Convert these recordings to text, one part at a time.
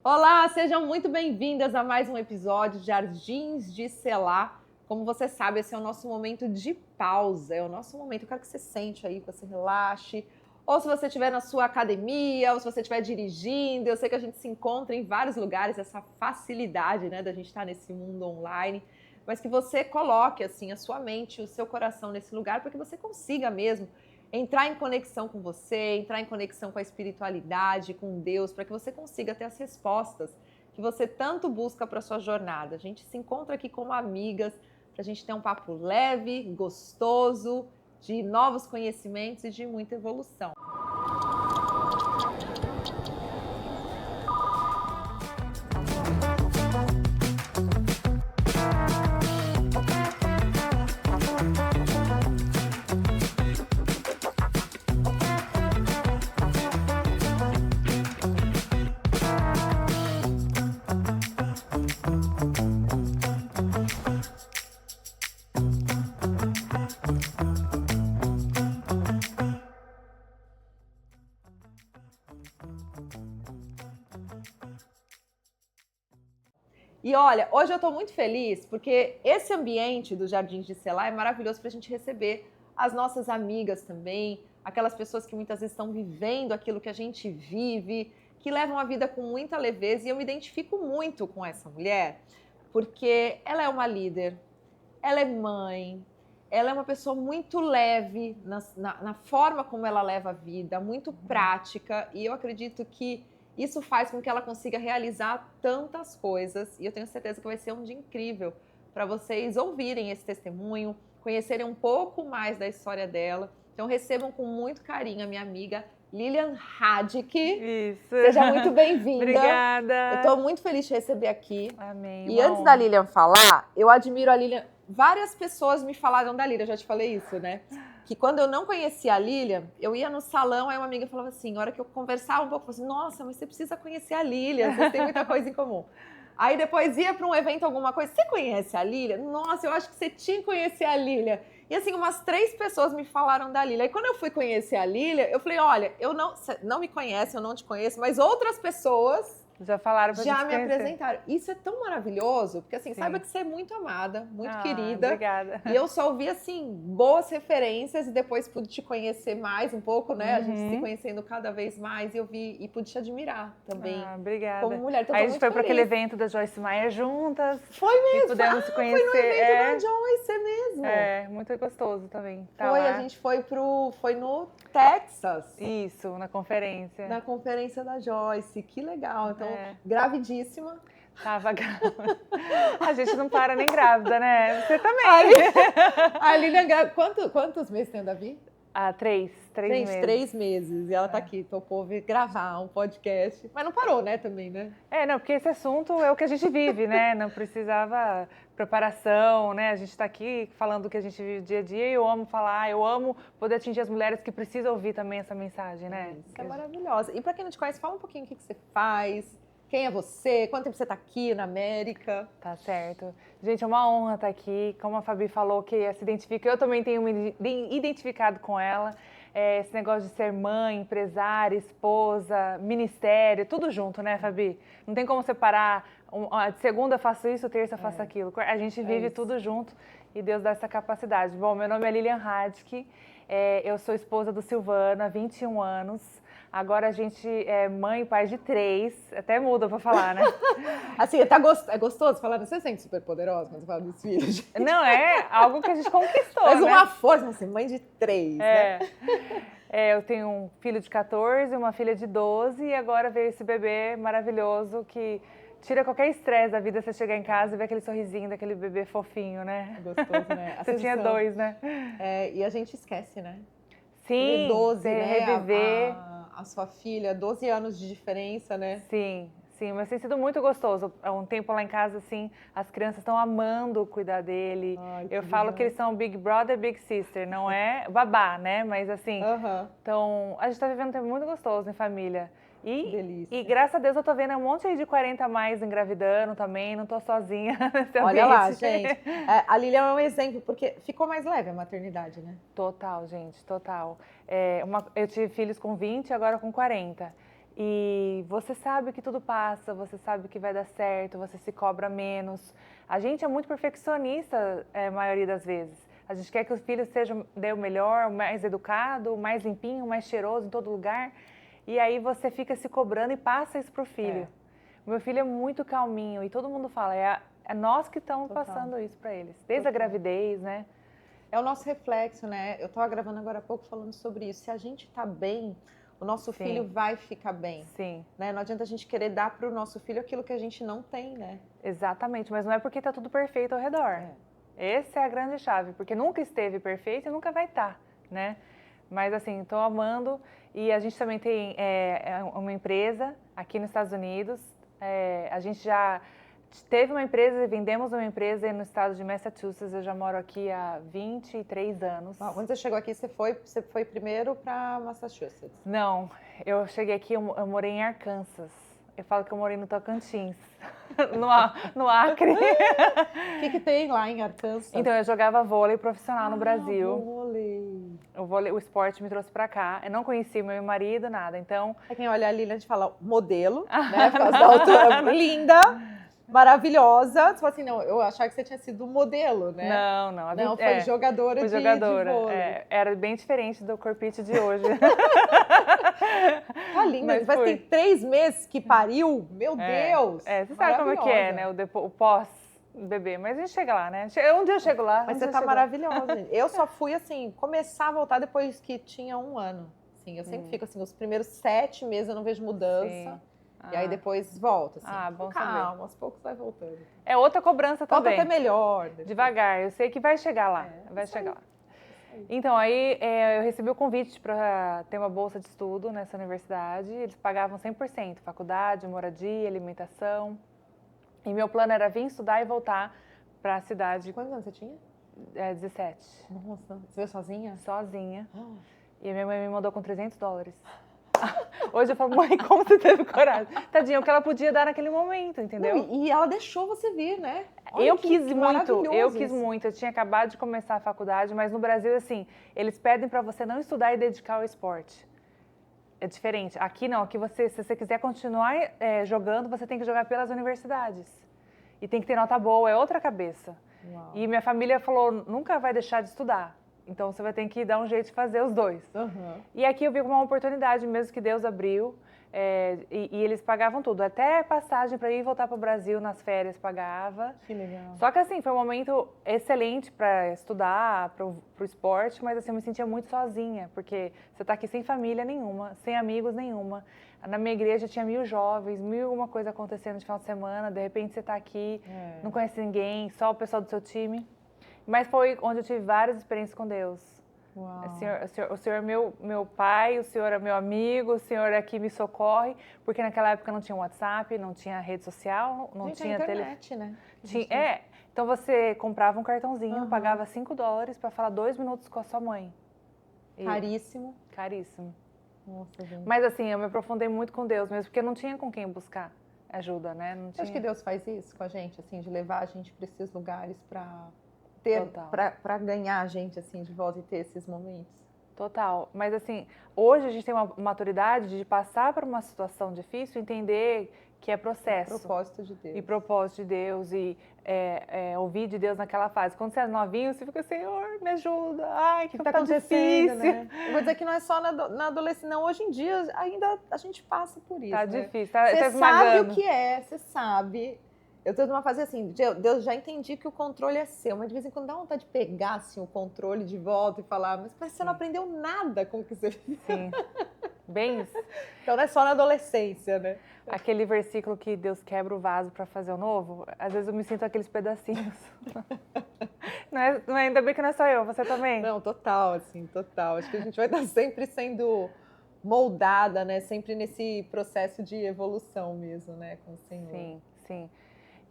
Olá, sejam muito bem-vindas a mais um episódio de Jardins de Selar. Como você sabe, esse é o nosso momento de pausa, é o nosso momento. Eu quero que você sente aí, que você relaxe. Ou se você estiver na sua academia, ou se você estiver dirigindo. Eu sei que a gente se encontra em vários lugares, essa facilidade, né, da gente estar nesse mundo online. Mas que você coloque, assim, a sua mente, o seu coração nesse lugar, para que você consiga mesmo entrar em conexão com você, entrar em conexão com a espiritualidade, com Deus, para que você consiga ter as respostas que você tanto busca para a sua jornada. A gente se encontra aqui como amigas, para a gente ter um papo leve, gostoso, de novos conhecimentos e de muita evolução. E olha, hoje eu estou muito feliz porque esse ambiente do Jardins de Selar é maravilhoso para a gente receber as nossas amigas também, aquelas pessoas que muitas vezes estão vivendo aquilo que a gente vive, que levam a vida com muita leveza. E eu me identifico muito com essa mulher, porque ela é uma líder, ela é mãe, ela é uma pessoa muito leve na forma como ela leva a vida, muito prática, e eu acredito que isso faz com que ela consiga realizar tantas coisas, e eu tenho certeza que vai ser um dia incrível para vocês ouvirem esse testemunho, conhecerem um pouco mais da história dela. Então recebam com muito carinho a minha amiga Lilian Radic. Isso. Seja muito bem-vinda. Obrigada. Eu estou muito feliz de receber aqui. Amém. E antes da Lilian falar, eu admiro a Lilian. Várias pessoas me falaram da Lilian, eu já te falei isso, né? Que quando eu não conhecia a Lilian, eu ia no salão, aí uma amiga falava assim, na hora que eu conversava um pouco, eu falava assim, nossa, mas você precisa conhecer a Lilian, vocês têm muita coisa em comum. Aí depois ia para um evento, alguma coisa, você conhece a Lilian? Nossa, eu acho que você tinha que conhecer a Lilian. E assim, umas 3 pessoas me falaram da Lilian. Aí quando eu fui conhecer a Lilian, eu falei, olha, você não me conhece, eu não te conheço, mas outras pessoas já falaram pra já me conhecer. apresentaram. Isso é tão maravilhoso, porque assim, Sim. Saiba que você é muito amada, muito querida. Obrigada. E eu só ouvi, assim, boas referências e depois pude te conhecer mais um pouco, né? A gente se conhecendo cada vez mais e eu vi e pude te admirar também. Obrigada. Como mulher. Então, aí a gente foi para aquele feliz. evento da Joyce Meyer juntas. Foi mesmo. E pudemos se conhecer. Foi no evento da Joyce, é mesmo. É, muito gostoso também. Foi, a gente foi no Texas. Isso, na conferência. Na conferência da Joyce, que legal. Então, gravidíssima. Tava grávida. A gente não para nem grávida, né? Você também. A Lilian, quantos meses tem a Davi? 3 meses. 3 meses. E ela tá aqui, topou gravar um podcast. Mas não parou, né, também, né? Não, porque esse assunto é o que a gente vive, né? Não precisava preparação, né? A gente tá aqui falando do que a gente vive dia a dia e eu amo falar, eu amo poder atingir as mulheres que precisam ouvir também essa mensagem, né? Isso é maravilhosa. E pra quem não te conhece, fala um pouquinho o que você faz. Quem é você? Quanto tempo você está aqui na América? Tá certo. Gente, é uma honra estar aqui. Como a Fabi falou, que se identifica, eu também tenho me identificado com ela. Esse negócio de ser mãe, empresária, esposa, ministério, tudo junto, né, Fabi? Não tem como separar. De segunda eu faço isso, terça eu faço aquilo. A gente vive tudo junto e Deus dá essa capacidade. Bom, meu nome é Lilian Radic, eu sou esposa do Silvano há 21 anos. Agora a gente é mãe e pai de 3, até muda pra falar, né? Assim, é gostoso falar, você se sente super poderosa quando você fala dos filhos? Não, é algo que a gente conquistou, mas né? uma força, assim, mãe de 3, né? Eu tenho um filho de 14, uma filha de 12 e agora veio esse bebê maravilhoso que tira qualquer estresse da vida, você chegar em casa e ver aquele sorrisinho daquele bebê fofinho, né? Gostoso, né? Você tinha 2, né? E a gente esquece, né? Sim, 12, né? Reviver. A sua filha, 12 anos de diferença, né? Sim, mas tem sido muito gostoso. Há um tempo lá em casa, assim, as crianças estão amando cuidar dele. Eu falo que eles são Big Brother, Big Sister, não é babá, né? Mas assim, então a gente está vivendo um tempo muito gostoso em família. E graças a Deus eu tô vendo um monte aí de 40 a mais engravidando também, não tô sozinha nesse ambiente. Olha lá, gente. A Lilian é um exemplo, porque ficou mais leve a maternidade, né? Total, gente, total. Eu tive filhos com 20 e agora com 40. E você sabe que tudo passa, você sabe que vai dar certo, você se cobra menos. A gente é muito perfeccionista, a maioria das vezes. A gente quer que os filhos sejam o melhor, o mais educado, o mais limpinho, o mais cheiroso em todo lugar. E aí você fica se cobrando e passa isso pro filho. O meu filho é muito calminho e todo mundo fala, é nós que estamos passando isso para eles. Desde a gravidez, né? É o nosso reflexo, né? Eu estava gravando agora há pouco falando sobre isso. Se a gente está bem, o nosso filho vai ficar bem. Sim. Né? Não adianta a gente querer dar para o nosso filho aquilo que a gente não tem, né? Exatamente, mas não é porque está tudo perfeito ao redor. Essa é a grande chave, porque nunca esteve perfeito e nunca vai estar, né? Mas assim, estou amando e a gente também tem uma empresa aqui nos Estados Unidos. A gente já teve uma empresa, vendemos uma empresa no estado de Massachusetts. Eu já moro aqui há 23 anos. Quando você chegou aqui, você foi primeiro para Massachusetts? Não, eu cheguei aqui, eu morei em Arkansas. Eu falo que eu morei no Tocantins, no Acre. O que tem lá em Arkansas? Então, eu jogava vôlei profissional no Brasil. Vôlei. O esporte me trouxe pra cá. Eu não conheci meu marido, nada. Então... Quem olha ali, a gente fala modelo, né? Por causa da altura. Linda, maravilhosa. Você fala assim, não, eu achava que você tinha sido modelo, né? Não. Não, foi jogadora de vôlei. Era bem diferente do corpite de hoje. Tá linda, mas tem 3 meses que pariu, meu Deus! Você sabe como é que é, né? O pós-bebê, mas a gente chega lá, né? Um dia eu chego lá. Mas você tá maravilhosa, gente. Eu só fui, assim, começar a voltar depois que tinha 1 ano. Assim, eu sempre fico, assim, os primeiros 7 meses eu não vejo mudança. E aí depois volta, assim. Bom calma, saber. Aos poucos vai voltando. É outra cobrança também. Volta até melhor. Devagar, eu sei que vai chegar lá, vai chegar lá. Então, aí eu recebi o convite para ter uma bolsa de estudo nessa universidade. Eles pagavam 100%, faculdade, moradia, alimentação. E meu plano era vir estudar e voltar para a cidade. Quantos anos você tinha? 17. Nossa, você veio sozinha? Sozinha. E a minha mãe me mandou com $300. Hoje eu falo, mãe, como você teve coragem? Tadinha, o que ela podia dar naquele momento, entendeu? Não, e ela deixou você vir, né? Olha eu quis muito. isso. Eu tinha acabado de começar a faculdade, mas no Brasil, assim, eles pedem para você não estudar e dedicar ao esporte. É diferente. Aqui não, aqui se você quiser continuar jogando, você tem que jogar pelas universidades. E tem que ter nota boa, é outra cabeça. Uau. E minha família falou, nunca vai deixar de estudar. Então, você vai ter que dar um jeito de fazer os dois. E aqui eu vi como uma oportunidade mesmo que Deus abriu. E eles pagavam tudo. Até passagem para ir e voltar para o Brasil nas férias pagava. Que legal. Só que assim, foi um momento excelente para estudar, para o esporte. Mas assim, eu me sentia muito sozinha. Porque você está aqui sem família nenhuma, sem amigos nenhuma. Na minha igreja tinha 1000 jovens, 1000 alguma coisa acontecendo de final de semana. De repente você está aqui, não conhece ninguém, só o pessoal do seu time. Mas foi onde eu tive várias experiências com Deus. Uau. O Senhor é meu pai, o Senhor é meu amigo, o Senhor é que me socorre, porque naquela época não tinha WhatsApp, não tinha rede social, não tinha internet, né? Então você comprava um cartãozinho, pagava $5 para falar 2 minutos com a sua mãe. Caríssimo. Caríssimo. Nossa, gente. Mas assim, eu me aprofundei muito com Deus mesmo, porque eu não tinha com quem buscar ajuda, né? Não tinha... Acho que Deus faz isso com a gente, assim, de levar a gente para esses lugares para ganhar a gente assim de volta e ter esses momentos. Total. Mas assim, hoje a gente tem uma maturidade de passar por uma situação difícil, entender que é processo. E propósito de Deus. E propósito de Deus e ouvir de Deus naquela fase. Quando você é novinho, você fica, Senhor, me ajuda. Ai, que tá difícil. Né? Eu vou dizer que não é só na adolescência, não. Hoje em dia ainda a gente passa por isso. Tá né? difícil, você sabe o que é, você sabe. Eu estou numa fase assim, Deus, já entendi que o controle é seu, mas de vez em quando dá vontade de pegar assim, o controle de volta e falar, mas parece que você não aprendeu nada com o que você fez. Sim, bem isso. Então não é só na adolescência, né? Aquele versículo que Deus quebra o vaso para fazer o novo, às vezes eu me sinto aqueles pedacinhos. Ainda bem que não é só eu, você também? Não, total, assim, total. Acho que a gente vai estar sempre sendo moldada, né? Sempre nesse processo de evolução mesmo, né? Com o Senhor. Sim, sim.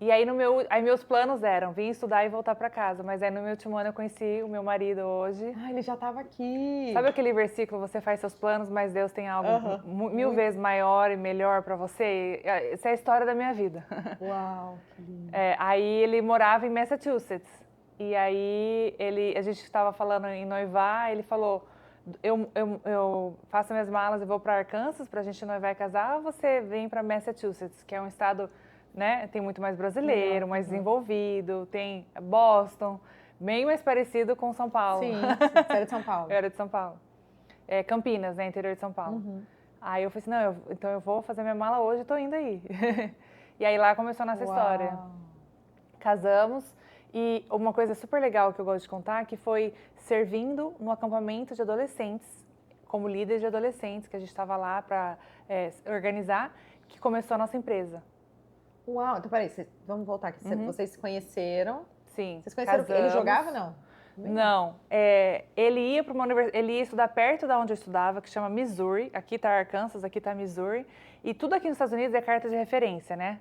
E aí, meus planos eram vir estudar e voltar para casa. Mas aí no meu último ano eu conheci o meu marido hoje. Ah, ele já estava aqui. Sabe aquele versículo, você faz seus planos, mas Deus tem algo mil vezes maior e melhor para você? Essa é a história da minha vida. Uau, que lindo. Aí ele morava em Massachusetts. E aí a gente estava falando em noivar, ele falou, eu faço minhas malas e vou para Arkansas para a gente noivar e casar, ou você vem para Massachusetts, que é um estado, né, tem muito mais brasileiro, mais desenvolvido, tem Boston, bem mais parecido com São Paulo. Sim, você era de São Paulo. Eu era de São Paulo. Campinas, né, interior de São Paulo. Aí eu falei assim, não, então eu vou fazer minha mala hoje e tô indo aí. E aí lá começou a nossa história. Casamos e uma coisa super legal que eu gosto de contar, que foi servindo no acampamento de adolescentes, como líder de adolescentes, que a gente estava lá para organizar, que começou a nossa empresa. Uau, então peraí, vamos voltar aqui. Vocês se conheceram? Sim. Vocês conheceram porque ele jogava, não? Não, ele ia para uma universidade, ele ia estudar perto da onde eu estudava, que chama Missouri. Aqui está Arkansas, aqui está Missouri. E tudo aqui nos Estados Unidos é carta de referência, né?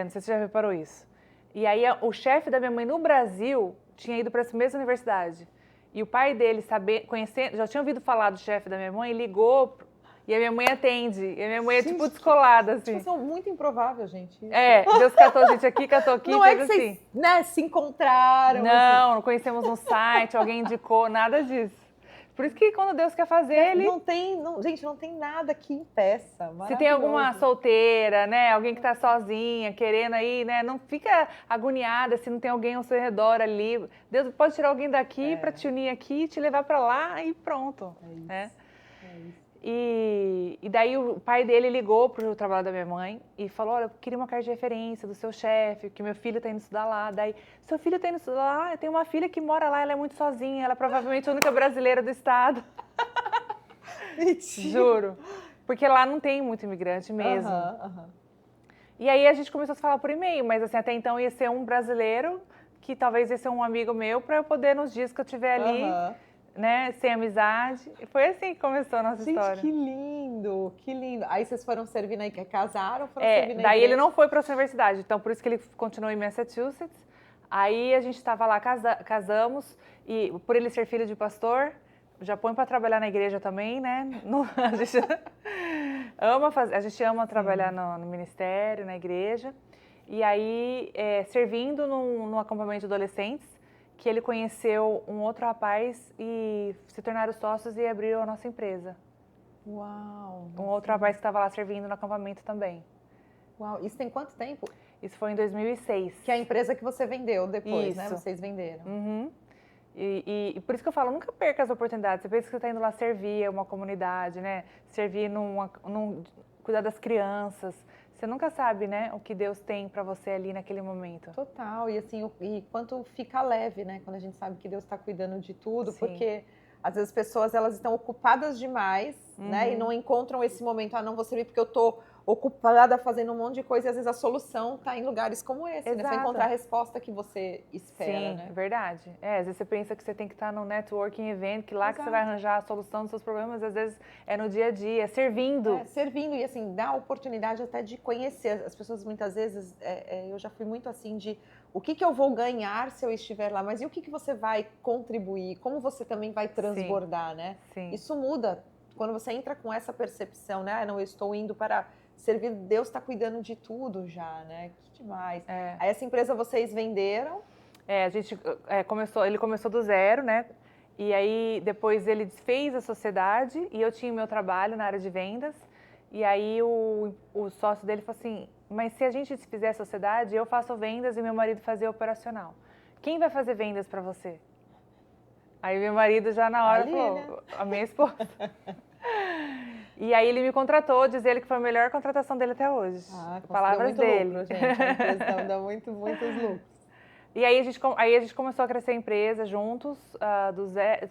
Não sei se você já reparou isso. E aí o chefe da minha mãe no Brasil tinha ido para essa mesma universidade. E o pai dele, conhecendo, já tinha ouvido falar do chefe da minha mãe, ligou e a minha mãe atende. E a minha mãe é tipo descolada, assim. Tipo, muito improvável, gente. Isso. Deus catou a gente aqui, catou aqui. Não é que vocês, né, se encontraram. Não conhecemos no site, alguém indicou, nada disso. Por isso que quando Deus quer fazer, ele... Gente, não tem nada que impeça. Se tem alguma solteira, né, alguém que está sozinha, querendo aí, né, não fica agoniada se não tem alguém ao seu redor ali. Deus pode tirar alguém daqui para te unir aqui, te levar para lá e pronto. É isso. Né? É isso. E daí o pai dele ligou para o trabalho da minha mãe e falou, olha, eu queria uma carta de referência do seu chefe, que meu filho está indo estudar lá. Daí, seu filho está indo estudar lá? Eu tenho uma filha que mora lá, ela é muito sozinha, ela é provavelmente a única brasileira do estado. Mentira. Juro. Porque lá não tem muito imigrante mesmo. E aí a gente começou a se falar por e-mail, mas assim, até então ia ser um brasileiro, que talvez ia ser um amigo meu, para eu poder, nos dias que eu estiver ali... né, sem amizade. E foi assim que começou a nossa história. Que lindo, que lindo. Aí vocês foram servir na igreja, casaram, foram servir na daí igreja? ele não foi para essa universidade, então por isso que ele continuou em Massachusetts. Aí a gente estava lá, casamos, e por ele ser filho de pastor, já põe para trabalhar na igreja também, né? A gente ama trabalhar no ministério, na igreja. E aí, servindo num acampamento de adolescentes, que ele conheceu um outro rapaz e se tornaram sócios e abriram a nossa empresa. Uau! Um outro rapaz que estava lá servindo no acampamento também. Uau! Isso tem quanto tempo? Isso foi em 2006. Que é a empresa que você vendeu depois, isso. Né? Vocês venderam. E por isso que eu falo, nunca perca as oportunidades. Você pensa que você está indo lá servir uma comunidade, né? Servir cuidar das crianças. Você nunca sabe, né, o que Deus tem para você ali naquele momento. Total, e assim, e quanto fica leve, né, quando a gente sabe que Deus está cuidando de tudo, porque às vezes as pessoas, elas estão ocupadas demais, né, e não encontram esse momento, não vou servir porque eu tô ocupada fazendo um monte de coisa, e às vezes a solução está em lugares como esse, né, você encontrar a resposta que você espera, né. Sim, verdade. Às vezes você pensa que você tem que estar no networking event, que lá que você vai arranjar a solução dos seus problemas, às vezes é no dia a dia, servindo. Servindo e assim, dá a oportunidade até de conhecer. As pessoas muitas vezes, eu já fui muito assim de o que eu vou ganhar se eu estiver lá, mas e o que você vai contribuir, como você também vai transbordar, né? Sim. Isso muda quando você entra com essa percepção, né? não, eu estou indo para servir, Deus está cuidando de tudo já, né? Que demais. Aí essa empresa vocês venderam? A gente ele começou do zero, né? E aí depois ele desfez a sociedade e eu tinha o meu trabalho na área de vendas. E aí o sócio dele falou assim, mas se a gente fizer a sociedade, eu faço vendas e meu marido fazia operacional. Quem vai fazer vendas para você? Aí meu marido já na hora falou, a minha esposa. E aí ele me contratou, diz ele que foi a melhor contratação dele até hoje. Palavras dele. Lucro, gente. A empresa dá muitos lucros. E aí a gente começou a crescer a empresa juntos,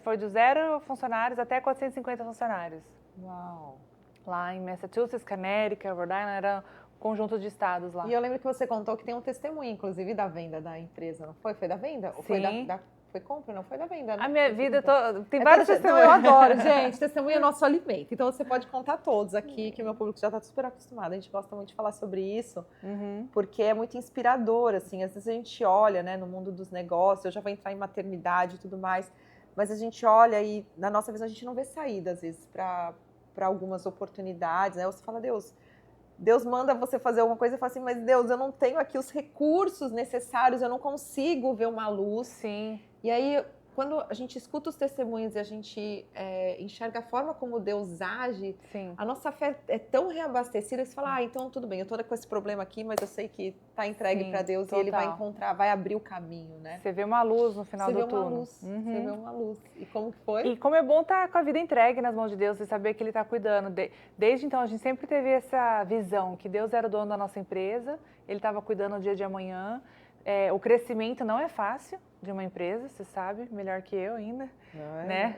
foi do 0 funcionários até 450 funcionários. Uau! Lá em Massachusetts, Connecticut, Rhode Island, era um conjunto de estados lá. E eu lembro que você contou que tem um testemunho, inclusive, da venda da empresa, não foi? Foi da venda? Ou foi foi compra, não foi da venda, né? A minha vida tem vários testemunhos. Eu adoro, gente. Testemunho é nosso alimento. Então você pode contar todos aqui, que o meu público já está super acostumado. A gente gosta muito de falar sobre isso, porque é muito inspirador, assim. Às vezes a gente olha, né, no mundo dos negócios, eu já vou entrar em maternidade e tudo mais, mas a gente olha e, na nossa visão, a gente não vê saída, às vezes, para algumas oportunidades, né? Você fala, Deus manda você fazer alguma coisa e fala assim, mas Deus, eu não tenho aqui os recursos necessários, eu não consigo ver uma luz. Sim. E aí quando a gente escuta os testemunhos e a gente enxerga a forma como Deus age, Sim. a nossa fé é tão reabastecida que você fala, então tudo bem, eu tô com esse problema aqui, mas eu sei que tá entregue para Deus e Ele vai encontrar, vai abrir o caminho, né? Você vê uma luz no final do túnel. Você vê uma luz. E como que foi? E como é bom estar com a vida entregue nas mãos de Deus e saber que Ele está cuidando. Desde então, a gente sempre teve essa visão que Deus era o dono da nossa empresa, Ele estava cuidando o dia de amanhã. O crescimento não é fácil de uma empresa, você sabe, melhor que eu ainda, né?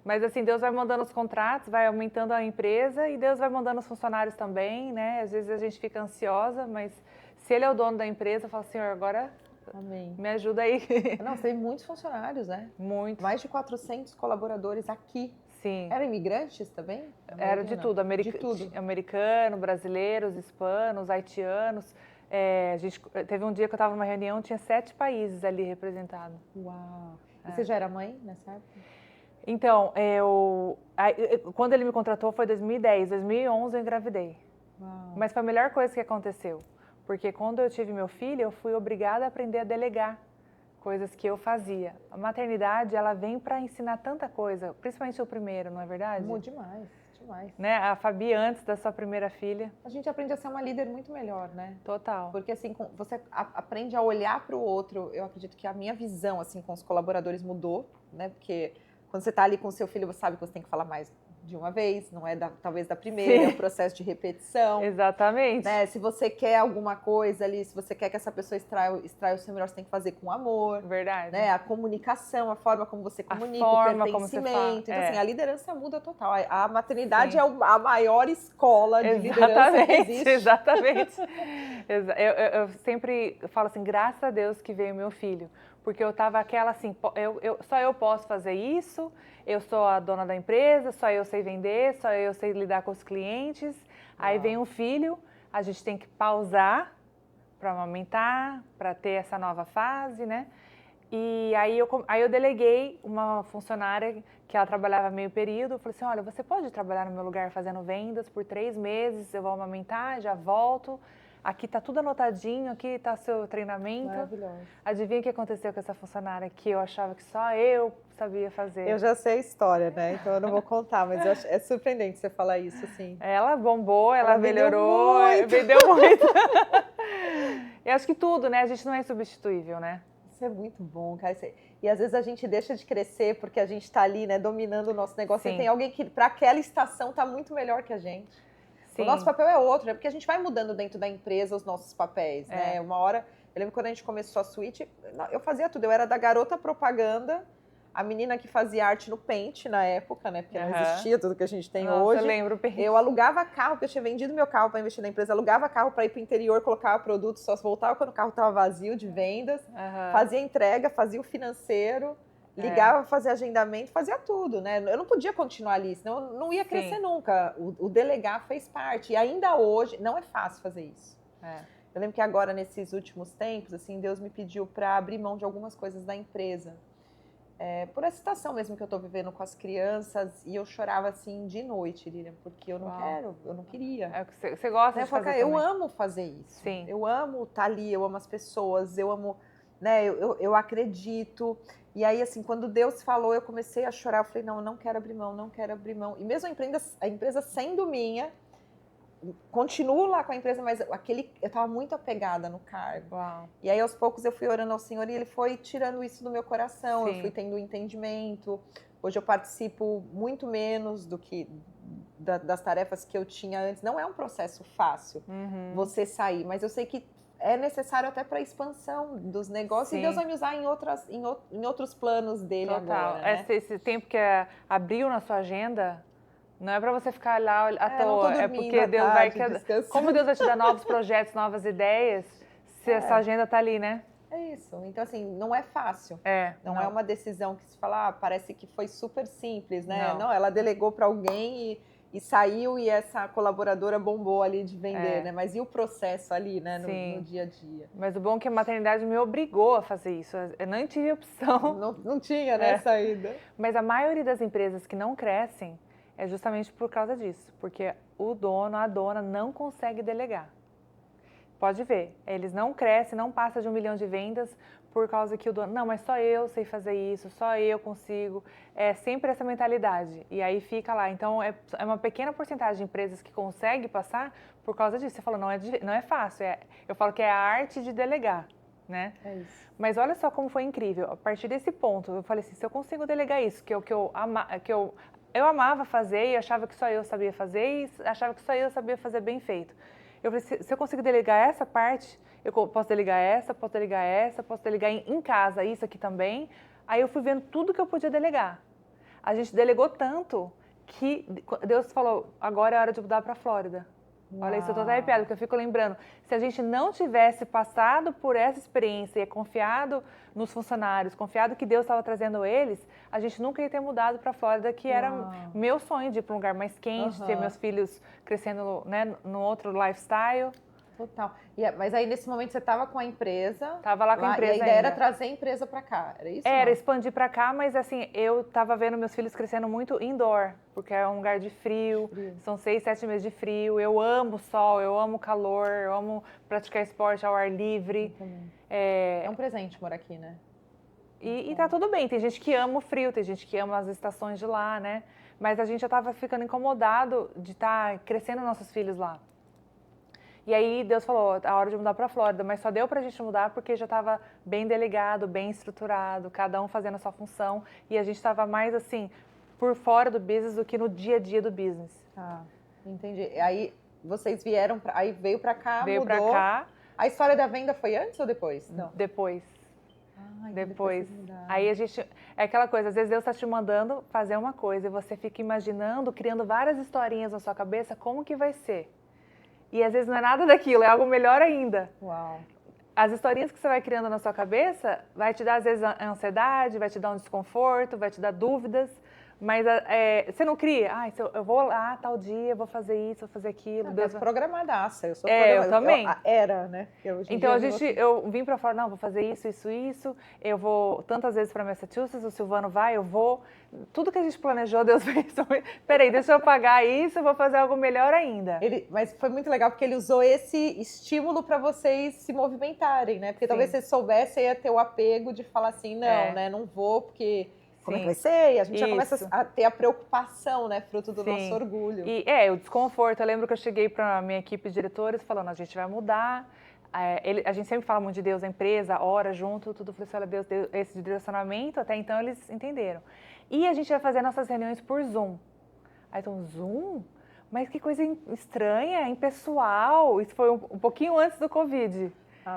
Mas assim, Deus vai mandando os contratos, vai aumentando a empresa e Deus vai mandando os funcionários também, né? Às vezes a gente fica ansiosa, mas se Ele é o dono da empresa, eu falo, Senhor, agora Amém. Me ajuda aí. Não, você tem muitos funcionários, né? Muitos. Mais de 400 colaboradores aqui. Sim. Eram imigrantes também? Era de tudo. De tudo. Americano, brasileiros, hispanos, haitianos. A gente teve um dia que eu estava numa reunião, tinha 7 países ali representados. Uau! E você já era mãe nessa época? Então, quando ele me contratou foi 2010, 2011 eu engravidei. Uau. Mas foi a melhor coisa que aconteceu. Porque quando eu tive meu filho, eu fui obrigada a aprender a delegar coisas que eu fazia. A maternidade, ela vem para ensinar tanta coisa, principalmente o primeiro, não é verdade? Demais, demais. Né? A Fabi, antes da sua primeira filha. A gente aprende a ser uma líder muito melhor, né? Total. Porque assim, você aprende a olhar para o outro. Eu acredito que a minha visão, assim, com os colaboradores mudou, né? Porque quando você está ali com o seu filho, você sabe que você tem que falar mais de uma vez, não é talvez da primeira, é um processo de repetição. Exatamente. Né? Se você quer alguma coisa ali, se você quer que essa pessoa extraia o seu melhor, você tem que fazer com amor. Verdade. Né? A comunicação, a forma como você comunica, a forma o pertencimento. Como você então, assim, a liderança muda total. A maternidade é a maior escola de liderança que existe. Exatamente. Eu sempre falo assim, graças a Deus que veio meu filho. Porque eu estava aquela assim, só eu posso fazer isso, eu sou a dona da empresa, só eu sei vender, só eu sei lidar com os clientes. Aí vem um filho, a gente tem que pausar para amamentar, para ter essa nova fase, né? E aí eu deleguei uma funcionária que ela trabalhava meio período, eu falei assim, olha, você pode trabalhar no meu lugar fazendo vendas por 3 meses, eu vou amamentar, já volto. Aqui está tudo anotadinho, aqui está seu treinamento. Maravilhoso. Adivinha o que aconteceu com essa funcionária que eu achava que só eu sabia fazer? Eu já sei a história, né? Então eu não vou contar, mas é surpreendente você falar isso, assim. Ela bombou, ela melhorou, vendeu muito. Eu acho que tudo, né? A gente não é insubstituível, né? Isso é muito bom, cara. E às vezes a gente deixa de crescer porque a gente está ali, né, dominando o nosso negócio. Sim. E tem alguém que, para aquela estação, está muito melhor que a gente. Sim. O nosso papel é outro, é porque a gente vai mudando dentro da empresa os nossos papéis, né? Uma hora, eu lembro quando a gente começou a Switch, eu fazia tudo. Eu era da garota propaganda, a menina que fazia arte no Paint na época, né? Porque não existia tudo que a gente tem hoje. Eu lembro o Paint. Eu alugava carro, porque eu tinha vendido meu carro para investir na empresa, alugava carro para ir para o interior, colocava produto, só voltava quando o carro estava vazio de vendas, fazia entrega, fazia o financeiro, ligava, fazia agendamento, fazia tudo, né? Eu não podia continuar ali, senão eu não ia crescer nunca. O delegar fez parte. E ainda hoje, não é fácil fazer isso. Eu lembro que agora, nesses últimos tempos, assim, Deus me pediu para abrir mão de algumas coisas da empresa. Por essa situação mesmo que eu estou vivendo com as crianças, e eu chorava assim de noite, Lilian, porque eu não eu não queria. Você gosta de fazer também. Eu amo fazer isso. Sim. Eu amo estar ali, eu amo as pessoas, eu amo, né, eu acredito. E aí, assim, quando Deus falou, eu comecei a chorar, eu falei, não, eu não quero abrir mão, não quero abrir mão. E mesmo a empresa sendo minha, continuo lá com a empresa, mas eu estava muito apegada no cargo. Uau. E aí, aos poucos, eu fui orando ao Senhor e Ele foi tirando isso do meu coração. Sim. Eu fui tendo entendimento. Hoje eu participo muito menos do que das tarefas que eu tinha antes. Não é um processo fácil você sair, mas eu sei que é necessário até para a expansão dos negócios. Sim. E Deus vai me usar em outros planos dele. Total. Agora. Né? Esse tempo que abriu na sua agenda, não é para você ficar lá à toa, é porque Deus vai... Como Deus vai te dar novos projetos, novas ideias, se essa agenda está ali, né? É isso. Então, assim, não é fácil. Não é uma decisão que se fala, parece que foi super simples, né? Não, ela delegou para alguém e saiu e essa colaboradora bombou ali de vender, né? Mas e o processo ali, né? No dia a dia? Mas o bom é que a maternidade me obrigou a fazer isso. Eu não tive opção. Não tinha, né, saída. Mas a maioria das empresas que não crescem é justamente por causa disso. Porque o dono, a dona não consegue delegar. Pode ver, eles não crescem, não passam de 1 milhão de vendas por causa que o dono, não, mas só eu sei fazer isso, só eu consigo. É sempre essa mentalidade. E aí fica lá. Então, é uma pequena porcentagem de empresas que consegue passar por causa disso. Você falou, não é fácil. Eu falo que é a arte de delegar, né? É isso. Mas olha só como foi incrível. A partir desse ponto, eu falei assim, se eu consigo delegar isso, que eu amava fazer e achava que só eu sabia fazer e achava que só eu sabia fazer bem feito. Eu falei, se eu conseguir delegar essa parte, eu posso delegar essa, posso delegar essa, posso delegar em casa, isso aqui também. Aí eu fui vendo tudo que eu podia delegar. A gente delegou tanto que Deus falou, agora é hora de mudar para a Flórida. Olha isso, eu tô até arrepiada, porque eu fico lembrando, se a gente não tivesse passado por essa experiência e confiado nos funcionários, confiado que Deus estava trazendo eles, a gente nunca ia ter mudado para a Flórida, que era meu sonho de ir para um lugar mais quente, ter meus filhos crescendo, né, no outro lifestyle. Total. Mas aí, nesse momento, você estava com a empresa. Estava lá com a empresa e a ideia era trazer a empresa para cá, era isso? Era expandir para cá, mas assim, eu estava vendo meus filhos crescendo muito indoor, porque é um lugar de frio, são 6, 7 meses de frio. Eu amo sol, eu amo calor, eu amo praticar esporte ao ar livre. É um presente morar aqui, né? E tá tudo bem, tem gente que ama o frio, tem gente que ama as estações de lá, né? Mas a gente já estava ficando incomodado de estar crescendo nossos filhos lá. E aí Deus falou, a hora de mudar para a Flórida, mas só deu para a gente mudar porque já estava bem delegado, bem estruturado, cada um fazendo a sua função. E a gente estava mais assim, por fora do business do que no dia a dia do business. Ah, entendi. Aí vocês vieram, aí veio para cá, veio mudou. Veio para cá. A história da venda foi antes ou depois? Não. Depois. Depois. Aí a gente, é aquela coisa, às vezes Deus está te mandando fazer uma coisa e você fica imaginando, criando várias historinhas na sua cabeça, como que vai ser. E às vezes não é nada daquilo, é algo melhor ainda. Uau. As historinhas que você vai criando na sua cabeça vai te dar, às vezes, ansiedade, vai te dar um desconforto, vai te dar dúvidas. Mas você não cria, eu vou lá tal dia, vou fazer isso, vou fazer aquilo. Deus programadaça, eu sou eu também. Era, né? Então eu vim para fora, não, vou fazer isso. Eu vou tantas vezes para Massachusetts, o Silvano vai, eu vou. Tudo que a gente planejou, Deus fez. Peraí, deixa eu pagar isso, eu vou fazer algo melhor ainda. Mas foi muito legal porque ele usou esse estímulo para vocês se movimentarem, né? Porque talvez você soubesse, ia ter o apego de falar assim, não, né? Não vou porque... Como é que vai ser? E a gente já começa a ter a preocupação, né? Fruto do nosso orgulho. E o desconforto. Eu lembro que eu cheguei para a minha equipe de diretores falando, a gente vai mudar. A gente sempre fala muito de Deus, a empresa, ora junto, tudo. Eu falei assim, olha, Deus deu esse direcionamento. Até então eles entenderam. E a gente vai fazer nossas reuniões por Zoom. Aí então, Zoom? Mas que coisa estranha, impessoal. Isso foi um pouquinho antes do Covid.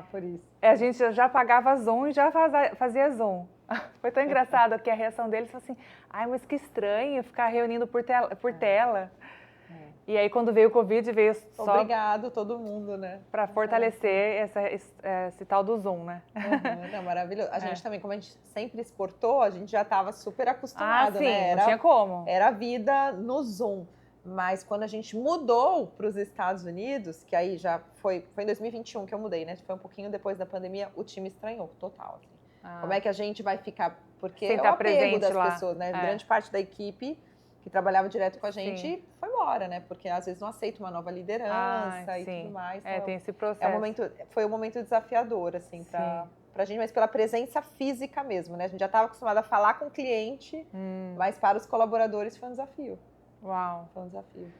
Por isso. A gente já pagava Zoom e já fazia Zoom. Foi tão engraçado que a reação deles foi assim, mas que estranho ficar reunindo por tela. E aí quando veio o Covid, veio só... Obrigado todo mundo, né? Para fortalecer esse tal do Zoom, né? Não, maravilhoso. A gente também, como a gente sempre exportou, a gente já estava super acostumado, sim, né? Não tinha como. Era a vida no Zoom. Mas quando a gente mudou para os Estados Unidos, que aí já foi em 2021 que eu mudei, né? Foi um pouquinho depois da pandemia, o time estranhou total, assim. Como é que a gente vai ficar? Porque é o apego das pessoas, né? Grande parte da equipe que trabalhava direto com a gente foi embora, né? Porque às vezes não aceita uma nova liderança e tudo mais. Então, tem esse processo. Foi um momento desafiador, assim, pra gente, mas pela presença física mesmo, né? A gente já estava acostumado a falar com o cliente, mas para os colaboradores foi um desafio. Uau! Foi um desafio.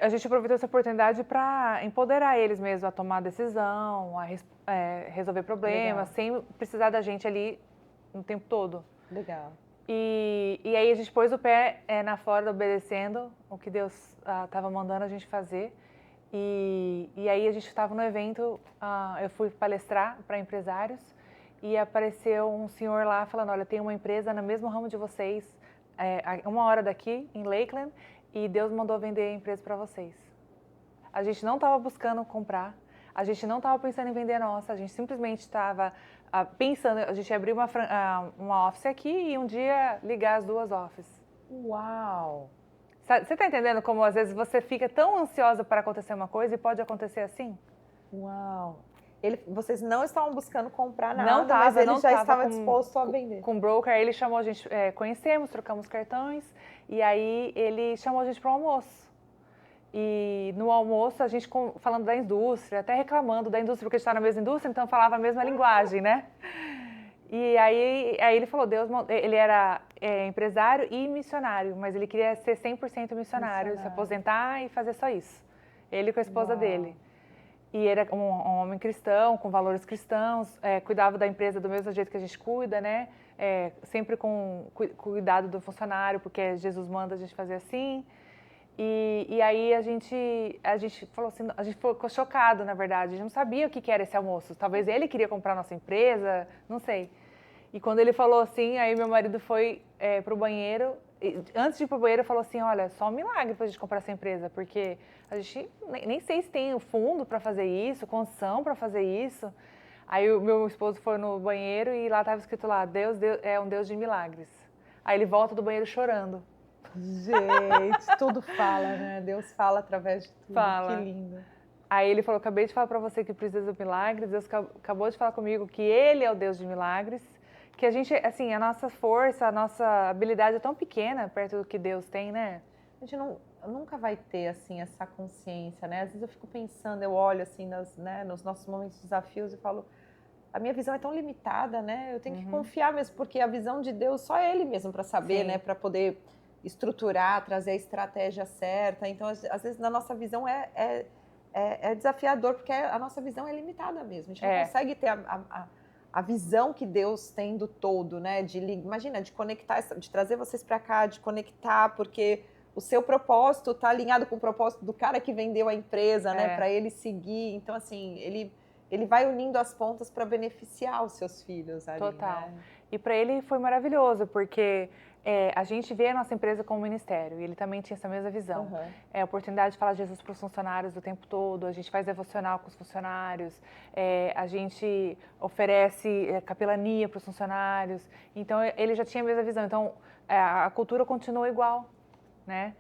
A gente aproveitou essa oportunidade para empoderar eles mesmo a tomar decisão, a resolver problemas, sem precisar da gente ali no tempo todo. Legal. E aí a gente pôs o pé na Flórida obedecendo o que Deus estava mandando a gente fazer. E aí a gente estava no evento, eu fui palestrar para empresários e apareceu um senhor lá falando, olha, tem uma empresa no mesmo ramo de vocês, a 1 hora daqui, em Lakeland, e Deus mandou vender a empresa para vocês. A gente não estava buscando comprar, a gente não estava pensando em vender a nossa, a gente simplesmente estava pensando, a gente abriu uma office aqui e um dia ligar as 2 offices. Uau! Você está entendendo como às vezes você fica tão ansiosa para acontecer uma coisa e pode acontecer assim? Uau! Vocês não estavam buscando comprar nada, não tava, mas ele não já estava disposto a vender. Com o broker, aí ele chamou a gente, conhecemos, trocamos cartões, e aí ele chamou a gente para um almoço. E no almoço, a gente falando da indústria, até reclamando da indústria, porque a gente está na mesma indústria, então falava a mesma linguagem, né? E aí ele falou, ele era empresário e missionário, mas ele queria ser 100% missionário, se aposentar e fazer só isso. Ele com a esposa dele. E era um homem cristão, com valores cristãos, cuidava da empresa do mesmo jeito que a gente cuida, né? Sempre com cuidado do funcionário, porque Jesus manda a gente fazer assim. E aí a gente falou assim, a gente ficou chocado, na verdade. A gente não sabia o que era esse almoço. Talvez ele queria comprar a nossa empresa, não sei. E quando ele falou assim, aí meu marido foi pro banheiro. E, antes de ir pro banheiro, falou assim, olha, só um milagre pra gente comprar essa empresa, porque a gente nem sei se tem o fundo para fazer isso, condição para fazer isso. Aí o meu esposo foi no banheiro e lá estava escrito lá, Deus é um Deus de milagres. Aí ele volta do banheiro chorando. Gente, tudo fala, né? Deus fala através de tudo. Fala. Que lindo. Aí ele falou, acabei de falar para você que precisa de milagres, Deus acabou de falar comigo que Ele é o Deus de milagres, que a gente, assim, a nossa força, a nossa habilidade é tão pequena perto do que Deus tem, né? A gente nunca vai ter, assim, essa consciência, né? Às vezes eu fico pensando, eu olho, assim, nos nossos momentos de desafios e falo, a minha visão é tão limitada, né? Eu tenho que confiar mesmo, porque a visão de Deus, só Ele mesmo para saber, né? Para poder estruturar, trazer a estratégia certa. Então, às vezes, na nossa visão é desafiador, porque a nossa visão é limitada mesmo. A gente não consegue ter a visão que Deus tem do todo, né? Imagina, de conectar, de trazer vocês para cá, de conectar, porque o seu propósito está alinhado com o propósito do cara que vendeu a empresa, né? Para ele seguir. Então, assim, ele vai unindo as pontas para beneficiar os seus filhos ali, Total. Né? E para ele foi maravilhoso, porque a gente vê a nossa empresa como ministério, e ele também tinha essa mesma visão. A oportunidade de falar de Jesus para os funcionários o tempo todo, a gente faz devocional com os funcionários, a gente oferece capelania para os funcionários, então ele já tinha a mesma visão. Então a cultura continua igual, né?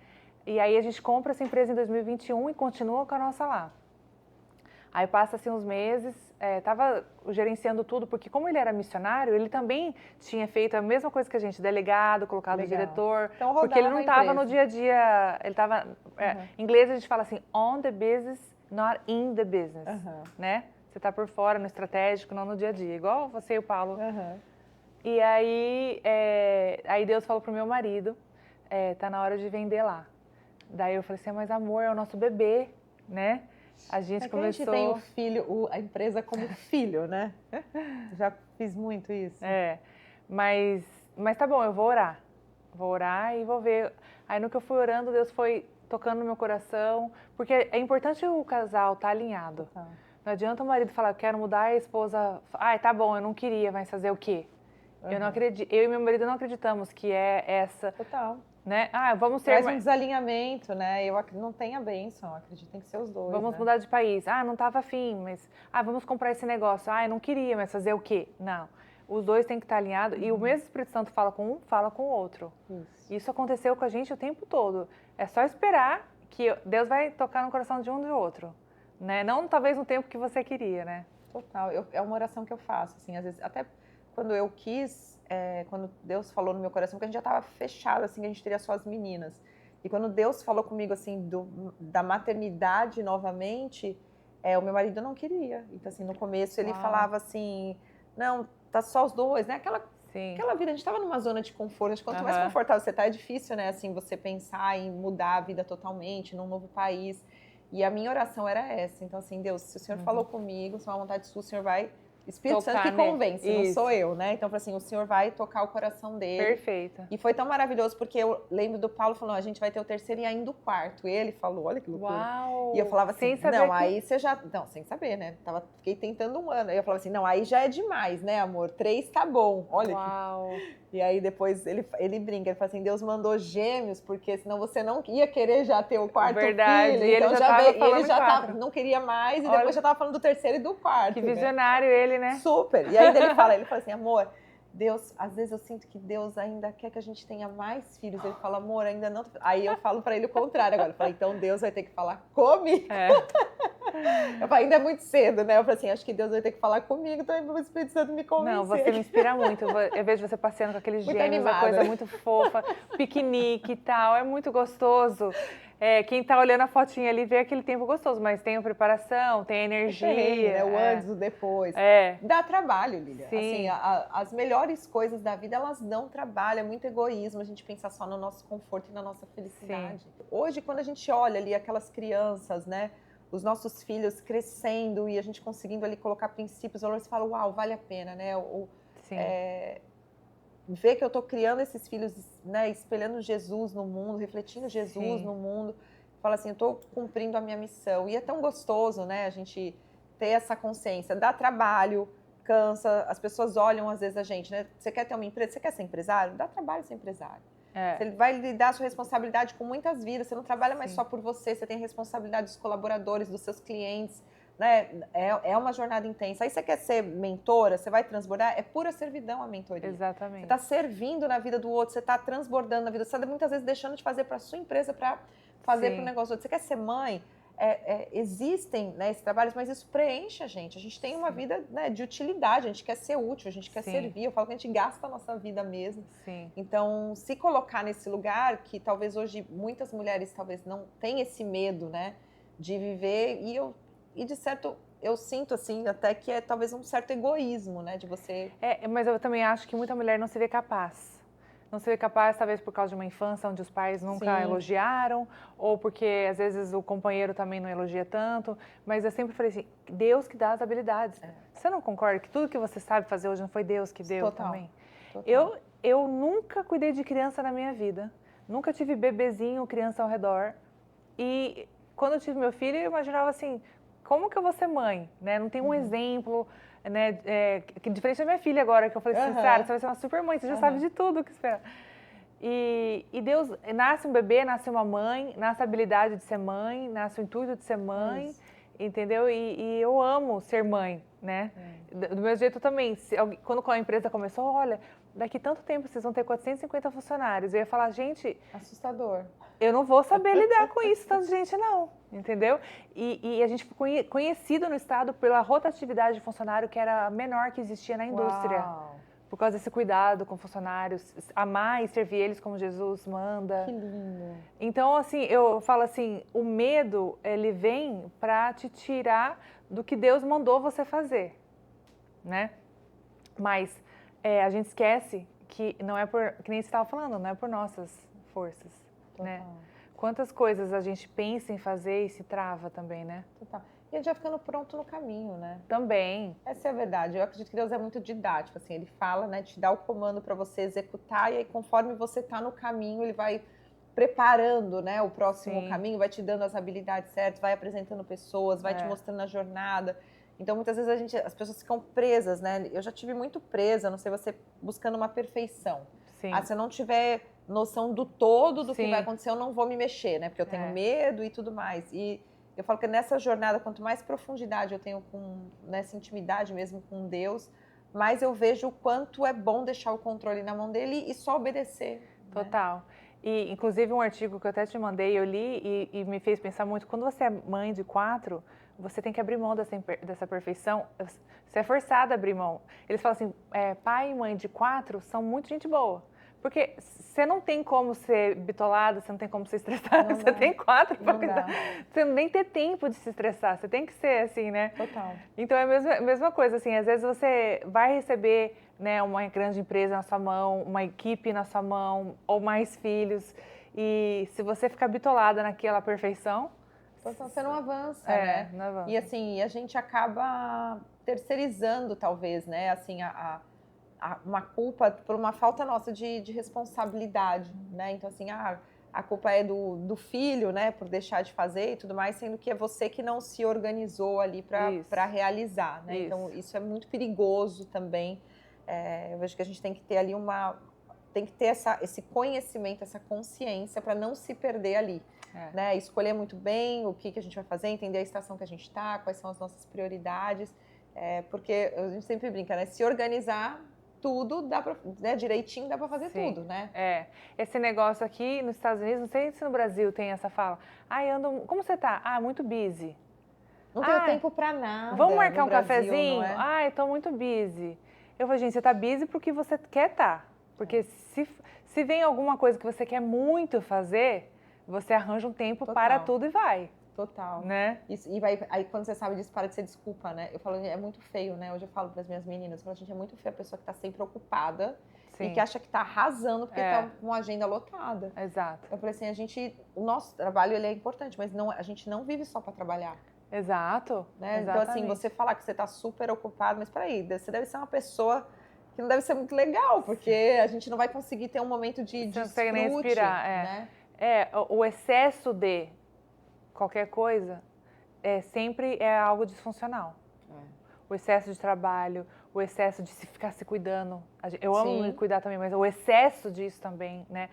E aí a gente compra essa empresa em 2021 e continua com a nossa lá. Aí passa-se uns meses, estava gerenciando tudo, porque como ele era missionário, ele também tinha feito a mesma coisa que a gente, delegado, colocado o diretor, então, porque ele não estava no dia a dia, ele estava, em inglês a gente fala assim, on the business, not in the business, né? Você está por fora, no estratégico, não no dia a dia, igual você e o Paulo. E aí, aí Deus falou pro meu marido, tá na hora de vender lá. Daí eu falei assim, mas amor, é o nosso bebê, né? A gente começou... A gente tem o filho, a empresa como filho, né? Já fiz muito isso. Mas tá bom, eu vou orar e vou ver. Aí no que eu fui orando, Deus foi tocando no meu coração, porque é importante o casal estar alinhado. Não adianta o marido falar, eu quero mudar, a esposa, tá bom, eu não queria, vai fazer o quê? Eu não acredito, eu e meu marido não acreditamos que é essa... Total. Né? Vamos ter mais um desalinhamento, né? Não tem a bênção, acredito que tem que ser os dois. Vamos mudar de país. Não estava afim, mas vamos comprar esse negócio. Eu não queria, mas fazer o quê? Não. Os dois têm que estar alinhados e o mesmo Espírito Santo fala com um, fala com o outro. Isso aconteceu com a gente o tempo todo. É só esperar que Deus vai tocar no coração de um e do outro, né? Não talvez no tempo que você queria, né? Total. É uma oração que eu faço, assim, às vezes até quando eu quis. Quando Deus falou no meu coração, que a gente já estava fechado, assim, que a gente teria só as meninas. E quando Deus falou comigo, assim, da maternidade novamente, o meu marido não queria. Então, assim, no começo ele falava assim, não, tá só os dois, né? Aquela vida, a gente estava numa zona de conforto. Acho que quanto mais confortável você tá, é difícil, né? Assim, você pensar em mudar a vida totalmente, num novo país. E a minha oração era essa. Então, assim, Deus, se o Senhor falou comigo, se é uma vontade sua, o Senhor vai... Espírito Santo que convence, não sou eu, né? Então, assim, o Senhor vai tocar o coração dele. Perfeito. E foi tão maravilhoso, porque eu lembro do Paulo falando, a gente vai ter o terceiro e ainda o quarto. E ele falou, olha que loucura. Uau! E eu falava assim, sem saber não, aí você já... Não, sem saber, né? Fiquei tentando um ano. Aí eu falava assim, não, aí já é demais, né, amor? 3 tá bom. Olha Uau! E aí depois ele brinca, ele fala assim, Deus mandou gêmeos, porque senão você não ia querer já ter o quarto filho. E ele então já não queria mais, e depois já estava falando do terceiro e do quarto. Que visionário, né? Ele, né? Super. E aí ele fala assim, amor, Deus, às vezes eu sinto que Deus ainda quer que a gente tenha mais filhos. Ele fala, amor, ainda não... Aí eu falo para ele o contrário agora. Eu falei, então Deus vai ter que falar comigo. Eu falei, ainda é muito cedo, né? Eu falei assim, acho que Deus vai ter que falar comigo, então o Espírito Santo me convencer. Não, você me inspira muito. Eu vejo você passeando com aqueles Muito gêmeos, animada. a coisa muito fofa, piquenique e tal, é muito gostoso. Quem tá olhando a fotinha ali vê aquele tempo gostoso, mas tem a preparação, tem a energia. Perrengue, né? O antes, o depois. Dá trabalho, Lília. Sim. Assim, as melhores coisas da vida, elas dão trabalho, é muito egoísmo a gente pensar só no nosso conforto e na nossa felicidade. Sim. Hoje, quando a gente olha ali aquelas crianças, né? Os nossos filhos crescendo e a gente conseguindo ali colocar princípios, valores, você fala, uau, vale a pena, né? Sim. Ver que eu estou criando esses filhos, né, espelhando Jesus no mundo, refletindo Jesus no mundo, fala assim, eu estou cumprindo a minha missão. E é tão gostoso, né, a gente ter essa consciência. Dá trabalho, cansa, as pessoas olham às vezes a gente, né? Você quer ter uma empresa, você quer ser empresário? Dá trabalho ser empresário. Você vai lidar a sua responsabilidade com muitas vidas, você não trabalha mais só por você, você tem responsabilidade dos colaboradores, dos seus clientes, né? É uma jornada intensa. Aí você quer ser mentora, você vai transbordar, é pura servidão a mentoria. Exatamente. Você está servindo na vida do outro, você está transbordando na vida, você está muitas vezes deixando de fazer para a sua empresa, para fazer para o negócio do outro. Você quer ser mãe? Existem, né, esses trabalhos, mas isso preenche a gente. A gente tem uma vida, né, de utilidade, a gente quer ser útil, a gente quer servir. Eu falo que a gente gasta a nossa vida mesmo. Sim. Então, se colocar nesse lugar, que talvez hoje muitas mulheres talvez não tenham esse medo, né, de viver, e de certo, eu sinto assim, até que é talvez um certo egoísmo, né, de você... Mas eu também acho que muita mulher não se vê capaz. Não se vê capaz, talvez por causa de uma infância onde os pais nunca elogiaram, ou porque às vezes o companheiro também não elogia tanto. Mas eu sempre falei assim, Deus que dá as habilidades. Você não concorda que tudo que você sabe fazer hoje não foi Deus que deu também? Total. Eu nunca cuidei de criança na minha vida. Nunca tive bebezinho, criança ao redor. E quando eu tive meu filho, eu imaginava assim, como que eu vou ser mãe? Né? Não tem um exemplo... Né, que diferente da minha filha agora, que eu falei assim, Sara, você vai ser uma super mãe, você já sabe de tudo o que esperar. E Deus, nasce um bebê, nasce uma mãe, nasce a habilidade de ser mãe, nasce o intuito de ser mãe, entendeu? E eu amo ser mãe, né? Do meu jeito também, quando a empresa começou, olha, daqui tanto tempo vocês vão ter 450 funcionários, eu ia falar, gente... Assustador. Eu não vou saber lidar com isso, tanta gente não, entendeu? E a gente foi conhecido no estado pela rotatividade de funcionário que era a menor que existia na indústria. Uau. Por causa desse cuidado com funcionários, amar e servir eles como Jesus manda. Que lindo. Então, assim, eu falo assim, o medo, ele vem para te tirar do que Deus mandou você fazer, né? Mas a gente esquece que não é por, que nem você estava falando, não é por nossas forças. Né? Quantas coisas a gente pensa em fazer e se trava também, né? Total. E a gente vai ficando pronto no caminho, né? Também. Essa é a verdade. Eu acredito que Deus é muito didático, assim, ele fala, né, te dá o comando para você executar e aí conforme você está no caminho, ele vai preparando, né, o próximo caminho, vai te dando as habilidades certas, vai apresentando pessoas, vai te mostrando a jornada. Então, muitas vezes as pessoas ficam presas, né? Eu já tive muito presa, não sei, você buscando uma perfeição. Sim. Se eu não tiver noção do todo do que vai acontecer, eu não vou me mexer, né? Porque eu tenho medo e tudo mais. E eu falo que nessa jornada, quanto mais profundidade eu tenho nessa intimidade mesmo com Deus, mais eu vejo o quanto é bom deixar o controle na mão dele e só obedecer. Total. Né? E, inclusive, um artigo que eu até te mandei, eu li e me fez pensar muito, quando você é mãe de 4, você tem que abrir mão dessa perfeição, você é forçada a abrir mão. Eles falam assim, pai e mãe de 4 são muito gente boa. Porque você não tem como ser bitolada, você não tem como ser estressada, você tem 4 para cuidar. Você nem tem tempo de se estressar, você tem que ser assim, né? Total. Então é a mesma coisa, assim, às vezes você vai receber, né, uma grande empresa na sua mão, uma equipe na sua mão, ou mais filhos, e se você ficar bitolada naquela perfeição... Você não avança, né? Não avança. E assim, a gente acaba terceirizando, talvez, né? Assim, uma culpa por uma falta nossa de responsabilidade, né? Então, assim, a culpa é do filho, né? Por deixar de fazer e tudo mais, sendo que é você que não se organizou ali para realizar, né? Então, isso é muito perigoso também. Eu vejo que a gente tem que ter ali tem que ter esse conhecimento, essa consciência para não se perder ali. Né? Escolher muito bem o que a gente vai fazer, entender a estação que a gente está, quais são as nossas prioridades, porque a gente sempre brinca, né? Se organizar tudo, dá pra, né? Direitinho, dá para fazer tudo, né? Esse negócio aqui nos Estados Unidos, não sei se no Brasil tem essa fala, como você tá? Muito busy. Não tenho tempo pra nada. Vamos marcar um Brasil, cafezinho? não é? Ai, tô muito busy. Eu falei, gente, você tá busy porque você quer estar. Porque se vem alguma coisa que você quer muito fazer, você arranja um tempo para tudo e vai. Total. Né? Isso, aí quando você sabe disso, para de ser desculpa, né? Eu falo, é muito feio, né? Hoje eu falo para as minhas meninas, eu falo, gente, é muito feio a pessoa que tá sempre ocupada e que acha que tá arrasando porque tá com uma agenda lotada. Exato. Eu falei assim, o nosso trabalho ele é importante, mas não, a gente não vive só para trabalhar. Exato. Né? Então, assim, você falar que você tá super ocupado, mas peraí, você deve ser uma pessoa que não deve ser muito legal, porque a gente não vai conseguir ter um momento de desfrute, sem nem respirar, né? O excesso de qualquer coisa sempre é algo disfuncional. O excesso de trabalho, o excesso de ficar se cuidando. Eu amo me cuidar também, mas o excesso disso também, né?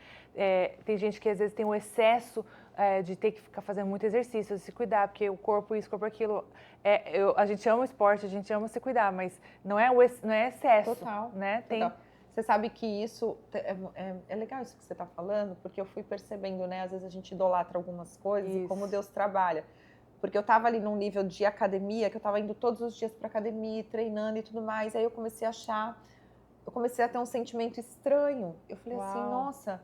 Tem gente que às vezes tem o excesso de ter que ficar fazendo muito exercício, de se cuidar, porque o corpo isso, o corpo aquilo. A gente ama o esporte, a gente ama se cuidar, mas não é excesso. Total. Né? Total. Você sabe que isso é legal isso que você está falando, porque eu fui percebendo, né? Às vezes a gente idolatra algumas coisas e como Deus trabalha. Porque eu estava ali num nível de academia, que eu estava indo todos os dias para academia, treinando e tudo mais. Aí eu comecei a ter um sentimento estranho. Eu falei assim, nossa,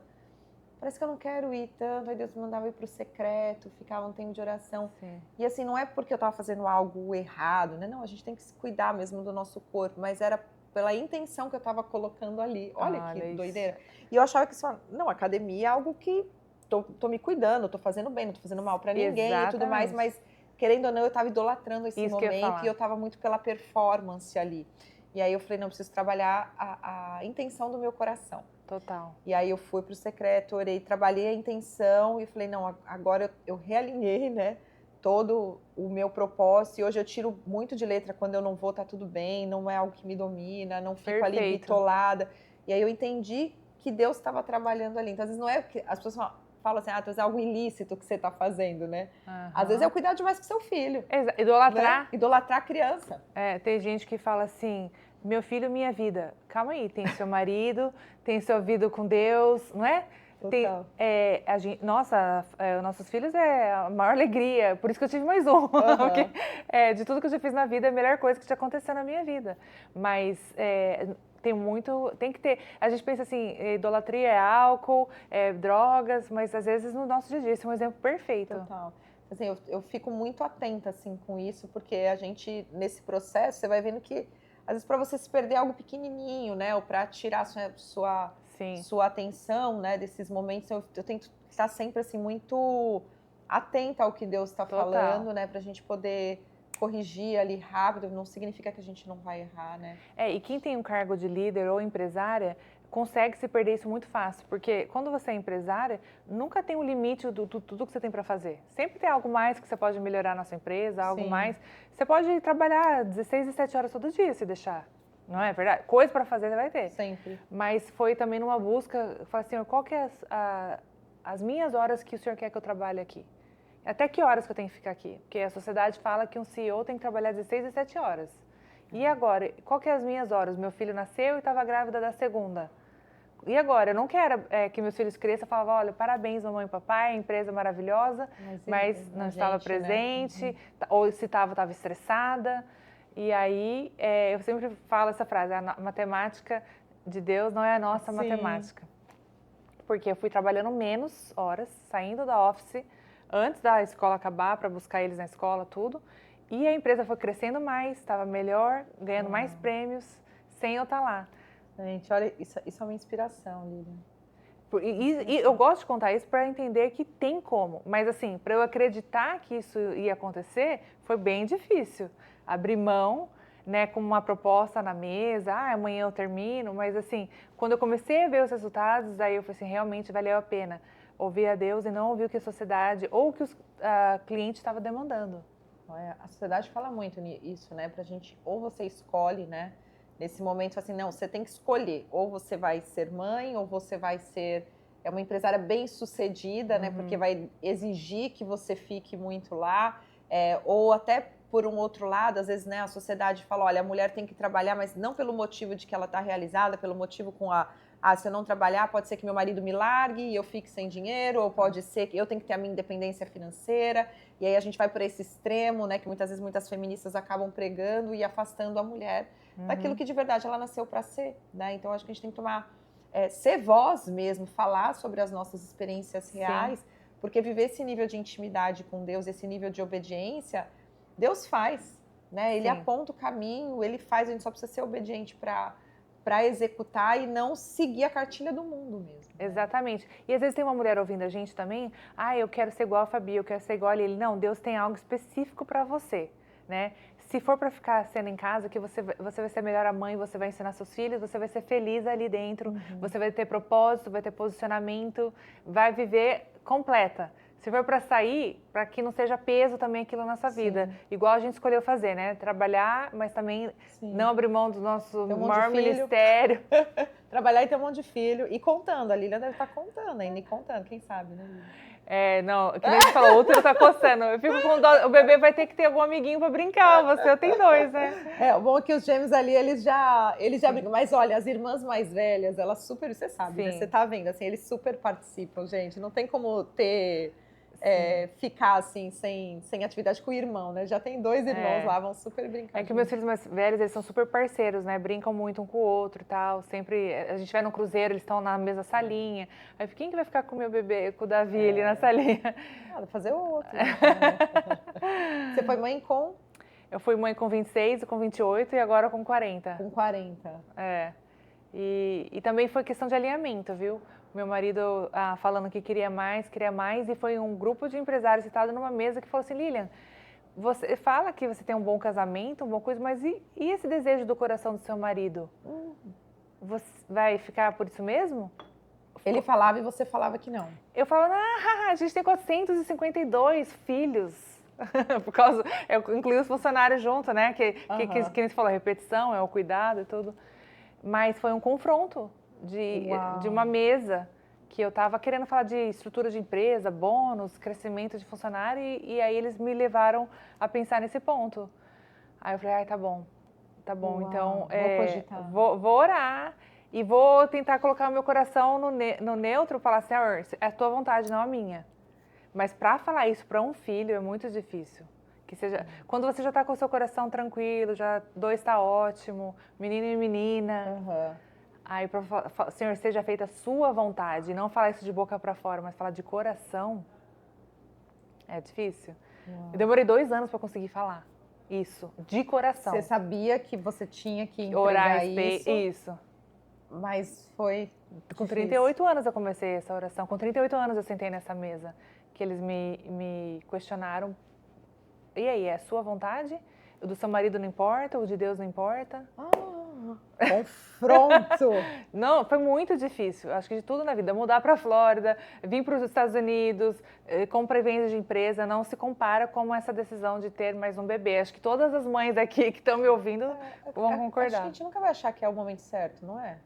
parece que eu não quero ir tanto. Aí Deus me mandava ir para o secreto, ficava um tempo de oração. Sim. E assim, não é porque eu estava fazendo algo errado, né? Não, a gente tem que se cuidar mesmo do nosso corpo, mas era pela intenção que eu estava colocando ali. Olha que doideira. E eu achava que não, academia é algo que tô me cuidando, tô fazendo bem, não tô fazendo mal para ninguém e tudo mais, mas querendo ou não, eu estava idolatrando esse momento e eu estava muito pela performance ali. E aí eu falei, não, eu preciso trabalhar a intenção do meu coração. Total. E aí eu fui pro secreto, orei, trabalhei a intenção e falei, não, agora eu realinhei, né, todo o meu propósito. E hoje eu tiro muito de letra, quando eu não vou, tá tudo bem, não é algo que me domina, não fico ali bitolada. E aí eu entendi que Deus estava trabalhando ali. Então, às vezes não é que as pessoas falam assim, às vezes é algo ilícito que você está fazendo, né? Às vezes é o cuidar demais com seu filho. Idolatrar. Né? Idolatrar a criança. Tem gente que fala assim, meu filho, minha vida. Calma aí, tem seu marido, tem sua vida com Deus, não é? Total. Nossos filhos é a maior alegria, por isso que eu tive mais um. Porque, de tudo que eu já fiz na vida, é a melhor coisa que já aconteceu na minha vida. Mas tem que ter. A gente pensa assim, idolatria é álcool, drogas, mas às vezes no nosso dia a dia, esse é um exemplo perfeito. Total. Assim, eu fico muito atenta assim, com isso, porque a gente, nesse processo, você vai vendo que, às vezes, para você se perder algo pequenininho, né, ou para tirar sua atenção, né, desses momentos, eu tento estar sempre assim, muito atenta ao que Deus está falando, né, para a gente poder corrigir ali rápido, não significa que a gente não vai errar, né? E quem tem um cargo de líder ou empresária consegue se perder isso muito fácil, porque quando você é empresária, nunca tem um limite do tudo que você tem para fazer. Sempre tem algo mais que você pode melhorar na sua empresa, algo mais. Você pode trabalhar 16 e 7 horas todo dia se deixar, não é verdade? Coisa para fazer você vai ter. Sempre. Mas foi também numa busca, eu falei assim, qual que é as minhas horas que o senhor quer que eu trabalhe aqui? Até que horas que eu tenho que ficar aqui? Porque a sociedade fala que um CEO tem que trabalhar 16 e 7 horas. E agora, qual que é as minhas horas? Meu filho nasceu e estava grávida da segunda. E agora? Eu não quero que meus filhos cresçam e falava, olha, parabéns, mamãe e papai, empresa maravilhosa, mas não estava presente, né? Ou se estava estressada. E aí, eu sempre falo essa frase, a matemática de Deus não é a nossa matemática. Porque eu fui trabalhando menos horas, saindo da office, antes da escola acabar, para buscar eles na escola, tudo. E a empresa foi crescendo mais, estava melhor, ganhando mais prêmios, sem eu estar lá. Gente, olha, isso é uma inspiração, Lilian. E eu gosto de contar isso para entender que tem como. Mas assim, para eu acreditar que isso ia acontecer, foi bem difícil. Abrir mão, né, com uma proposta na mesa, amanhã eu termino. Mas assim, quando eu comecei a ver os resultados, aí eu falei assim, realmente valeu a pena ouvir a Deus e não ouvir o que a sociedade ou o que os clientes estavam demandando. A sociedade fala muito nisso, né? Pra gente, ou você escolhe, né? Nesse momento, assim, não, você tem que escolher. Ou você vai ser mãe, ou você vai ser uma empresária bem-sucedida, né? Porque vai exigir que você fique muito lá. Ou até, por um outro lado, às vezes, né, a sociedade fala, olha, a mulher tem que trabalhar, mas não pelo motivo de que ela está realizada, pelo motivo com a se eu não trabalhar, pode ser que meu marido me largue e eu fique sem dinheiro, ou pode ser que eu tenho que ter a minha independência financeira. E aí a gente vai por esse extremo, né, que muitas vezes muitas feministas acabam pregando e afastando a mulher daquilo que de verdade ela nasceu para ser, né? Então acho que a gente tem que tomar, ser voz mesmo, falar sobre as nossas experiências reais, porque viver esse nível de intimidade com Deus, esse nível de obediência, Deus faz, né? Ele aponta o caminho, ele faz, a gente só precisa ser obediente para executar e não seguir a cartilha do mundo mesmo. Né? Exatamente. E às vezes tem uma mulher ouvindo a gente também, eu quero ser igual a Fabi, eu quero ser igual a ele. Não, Deus tem algo específico para você, né? Se for para ficar sendo em casa, que você vai ser a melhor mãe, você vai ensinar seus filhos, você vai ser feliz ali dentro, você vai ter propósito, vai ter posicionamento, vai viver completa. Se for para sair, para que não seja peso também aquilo na sua vida. Igual a gente escolheu fazer, né? Trabalhar, mas também não abrir mão do nosso maior ministério. Trabalhar e ter um monte de filho. E contando, a Lilian deve estar contando ainda, e contando, quem sabe, né, Lilian? Não, que nem você falou, o útero tá coçando. Eu fico com dó, o bebê vai ter que ter algum amiguinho para brincar, você tem 2, né? O bom é que os gêmeos ali, eles já brincam. Mas olha, as irmãs mais velhas, elas super, você sabe, né? Você tá vendo, assim, eles super participam, gente. Não tem como ter... ficar assim, sem atividade com o irmão, né? Já tem 2 irmãos lá, vão super brincar. É que meus filhos mais velhos, eles são super parceiros, né? Brincam muito um com o outro e tal. Sempre, a gente vai no cruzeiro, eles estão na mesma salinha. Aí quem que vai ficar com o meu bebê, com o Davi ali na salinha? Vai fazer outro. Né? Você foi mãe com? Eu fui mãe com 26, com 28 e agora com 40. Com 40. E também foi questão de alinhamento, viu? Meu marido falando que queria mais, e foi um grupo de empresários sentado numa mesa que falou assim, Lilian, você fala que você tem um bom casamento, uma boa coisa, mas e esse desejo do coração do seu marido? Você vai ficar por isso mesmo? Ele falava e você falava que não. Eu falava, a gente tem 452 filhos. Por causa, eu incluí os funcionários junto, né? Que nem você falou, a repetição, o cuidado e tudo. Mas foi um confronto de uma mesa que eu estava querendo falar de estrutura de empresa, bônus, crescimento de funcionário e aí eles me levaram a pensar nesse ponto. Aí eu falei, tá bom, então vou orar e vou tentar colocar o meu coração no neutro, falar, Senhor, é a tua vontade, não a minha. Mas para falar isso para um filho é muito difícil. Que seja, quando você já está com o seu coração tranquilo, já 2 está ótimo, menino e menina. Aí, Senhor, seja feita a sua vontade. Não falar isso de boca para fora, mas falar de coração. É difícil. Eu demorei 2 anos para conseguir falar isso, de coração. Você sabia que você tinha que entregar orar isso? Mas foi com 38 anos eu comecei essa oração. Com 38 anos eu sentei nessa mesa, que eles me questionaram. E aí, é a sua vontade? O do seu marido não importa? O de Deus não importa? Confronto! Não, foi muito difícil. Acho que de tudo na vida. Mudar para a Flórida, vir para os Estados Unidos, compra e venda de empresa, não se compara com essa decisão de ter mais um bebê. Acho que todas as mães aqui que estão me ouvindo vão concordar. Acho que a gente nunca vai achar que é o momento certo, não é?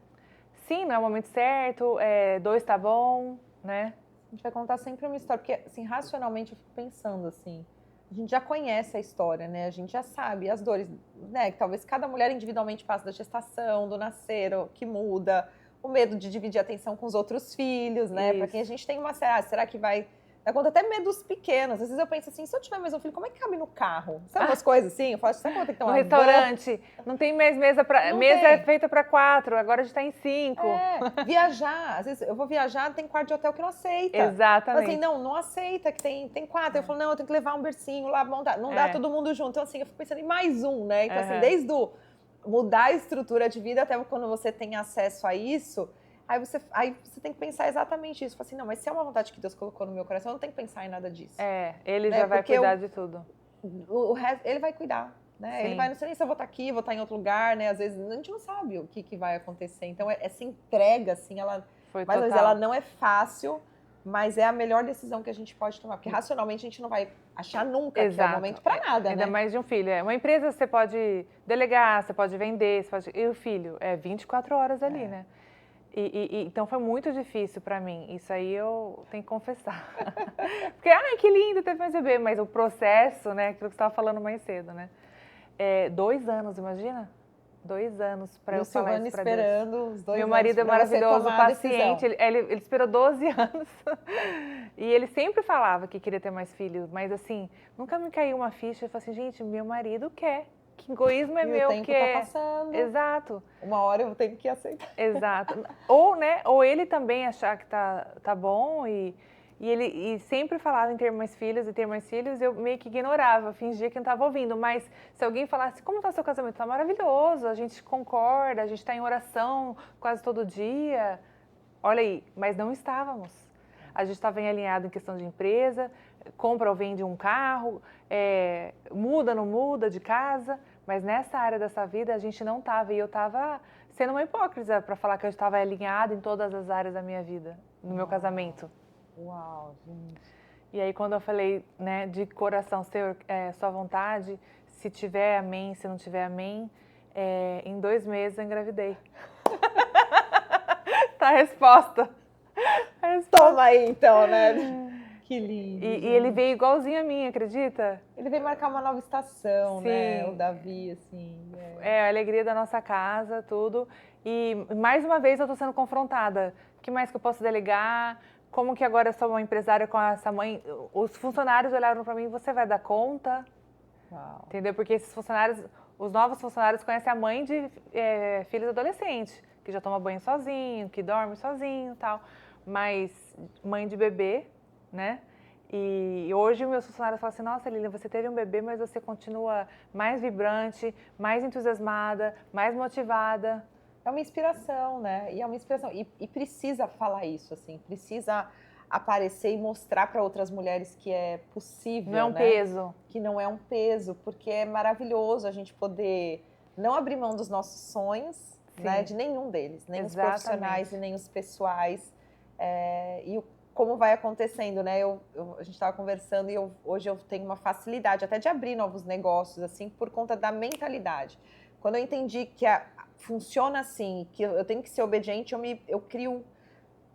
Sim, não é o momento certo, 2 tá bom, né? A gente vai contar sempre uma história, porque assim, racionalmente eu fico pensando assim, a gente já conhece a história, né? A gente já sabe as dores, né? Que talvez cada mulher individualmente passa da gestação, do nascer, que muda, o medo de dividir a atenção com os outros filhos, né? Para quem a gente tem uma será que vai... Dá conta até medos pequenos. Às vezes eu penso assim, se eu tiver mais um filho, como é que cabe no carro? Sabe umas coisas assim? Eu falo, será que eu vou ter que ter uma no restaurante, não tem mais mesa para... Mesa é feita para 4, agora a gente está em 5. Viajar. Às vezes eu vou viajar, tem quarto de hotel que não aceita. Exatamente. Assim, não aceita, que tem 4. Eu falo, não, eu tenho que levar um bercinho lá, montar. Não dá todo mundo junto. Então assim, eu fico pensando em mais um, né? Então assim, desde mudar a estrutura de vida até quando você tem acesso a isso... Aí você tem que pensar exatamente isso. Fala assim, não, mas se é uma vontade que Deus colocou no meu coração, eu não tenho que pensar em nada disso. Ele já vai cuidar de tudo. O resto, ele vai cuidar, né? Sim. Ele vai, não sei nem se eu vou estar aqui, vou estar em outro lugar, né? Às vezes a gente não sabe o que vai acontecer. Então, essa entrega, assim, ela não é fácil, mas é a melhor decisão que a gente pode tomar. Porque racionalmente a gente não vai achar nunca que é o momento para nada, ainda mais de um filho. Uma empresa você pode delegar, você pode vender, e o filho é 24 horas ali, né? Então foi muito difícil para mim, isso aí eu tenho que confessar. Porque, que lindo ter mais bebê, mas o processo, né, aquilo que você estava falando mais cedo, né? 2 anos, imagina? 2 anos para E eu o falar Silvano isso para Deus. esperando os 2 Meu anos marido é pra você maravilhoso, tomar a decisão. paciente, ele esperou 12 anos. E ele sempre falava que queria ter mais filhos, mas assim, nunca me caiu uma ficha. Eu falei assim, gente, meu marido quer. Que egoísmo é E meu, o tempo que tá é. passando. Exato. Uma hora eu tenho que aceitar. Exato. Ou, né, ou ele também achar que tá bom e sempre falava em ter mais filhos e ter mais filhos, eu meio que ignorava, fingia que não estava ouvindo. Mas se alguém falasse, como está o seu casamento? Está maravilhoso, a gente concorda, a gente está em oração quase todo dia. Olha aí, mas não estávamos. A gente estava alinhado em questão de empresa, compra ou vende um carro, muda, não muda de casa, mas nessa área dessa vida a gente não estava. E eu estava sendo uma hipócrita para falar que eu estava alinhada em todas as áreas da minha vida, no meu casamento. Uau, gente. E aí quando eu falei, né, de coração, Senhor, sua vontade, se tiver amém, se não tiver amém, em 2 meses eu engravidei. Tá a resposta. Toma aí, então, né? Que lindo. E ele veio igualzinho a mim, acredita? Ele veio marcar uma nova estação, Sim. né? O Davi, assim. A alegria da nossa casa, tudo. E mais uma vez eu tô sendo confrontada. O que mais que eu posso delegar? Como que agora eu sou uma empresária com essa mãe? Os funcionários olharam para mim, você vai dar conta? Uau. Entendeu? Porque esses funcionários, os novos funcionários conhecem a mãe de filhos adolescentes, que já toma banho sozinho, que dorme sozinho e tal. Mas mãe de bebê, né? E hoje meus funcionários falam assim, nossa, Lilian, você teve um bebê, mas você continua mais vibrante, mais entusiasmada, mais motivada. É uma inspiração, né? E é uma inspiração. E precisa falar isso, assim. Precisa aparecer e mostrar para outras mulheres que é possível, Não é um né? peso. Que não é um peso, porque é maravilhoso a gente poder não abrir mão dos nossos sonhos, né? De nenhum deles, nem os profissionais e nem os pessoais. Como vai acontecendo, né? A gente estava conversando e hoje eu tenho uma facilidade até de abrir novos negócios, assim, por conta da mentalidade. Quando eu entendi que funciona assim, que eu tenho que ser obediente, eu crio,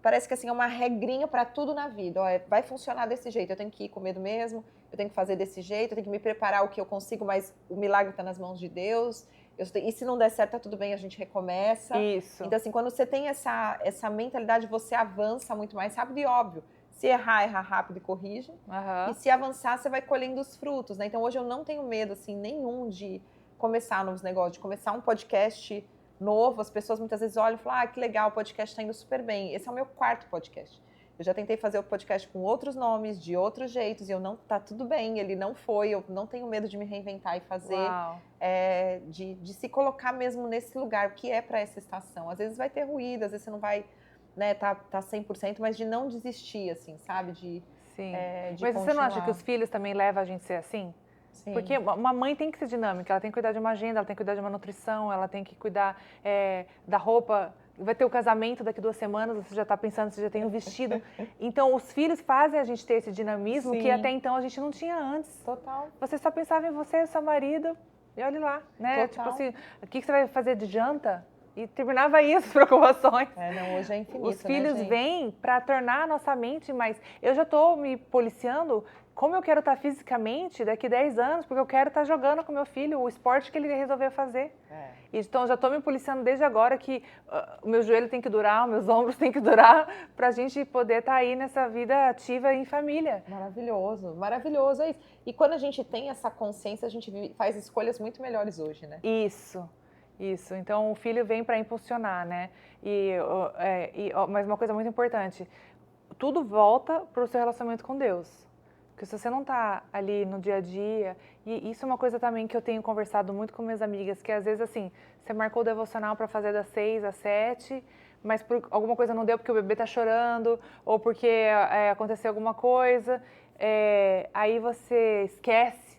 parece que assim, é uma regrinha para tudo na vida. Ó, vai funcionar desse jeito, eu tenho que ir com medo mesmo, eu tenho que fazer desse jeito, eu tenho que me preparar o que eu consigo, mas o milagre está nas mãos de Deus. E se não der certo, tá tudo bem, a gente recomeça. Isso. Então, assim, quando você tem essa mentalidade, você avança muito mais rápido e óbvio. Se errar, erra rápido e corrige. Uhum. E se avançar, você vai colhendo os frutos, né? Então, hoje eu não tenho medo, assim, nenhum de começar novos negócios, de começar um podcast novo. As pessoas muitas vezes olham e falam, que legal, o podcast tá indo super bem. Esse é o meu 4º podcast. Eu já tentei fazer o podcast com outros nomes, de outros jeitos, e tá tudo bem, ele não foi, eu não tenho medo de me reinventar e fazer, de se colocar mesmo nesse lugar, o que é para essa estação. Às vezes vai ter ruído, às vezes você não vai, né, tá 100%, mas de não desistir, assim, sabe? Sim. De mas continuar. você não acha que os filhos também levam a gente a ser assim? Sim. Porque uma mãe tem que ser dinâmica, ela tem que cuidar de uma agenda, ela tem que cuidar de uma nutrição, ela tem que cuidar da roupa. Vai ter o casamento daqui 2 semanas, você já está pensando, você já tem um vestido. Então, os filhos fazem a gente ter esse dinamismo que até então a gente não tinha antes. Total. Você só pensava em você, seu marido, e olhe lá, né? Total. Tipo assim, o que você vai fazer de janta? E terminava aí as preocupações. Não, hoje é infinito, Os filhos, né, gente? vêm para tornar a nossa mente mais... Eu já estou me policiando como eu quero estar fisicamente daqui 10 anos, porque eu quero estar jogando com meu filho o esporte que ele resolveu fazer. Então, já estou me policiando desde agora que o meu joelho tem que durar, os meus ombros têm que durar, para a gente poder estar aí nessa vida ativa em família. Maravilhoso, maravilhoso, é isso. E quando a gente tem essa consciência, a gente faz escolhas muito melhores hoje, né? Isso. Então, o filho vem para impulsionar, né? Mas uma coisa muito importante, tudo volta para o seu relacionamento com Deus. Porque se você não está ali no dia a dia, e isso é uma coisa também que eu tenho conversado muito com minhas amigas, que às vezes assim, você marcou o devocional para fazer das 6 às 7, mas por alguma coisa não deu porque o bebê está chorando, ou porque aconteceu alguma coisa, aí você esquece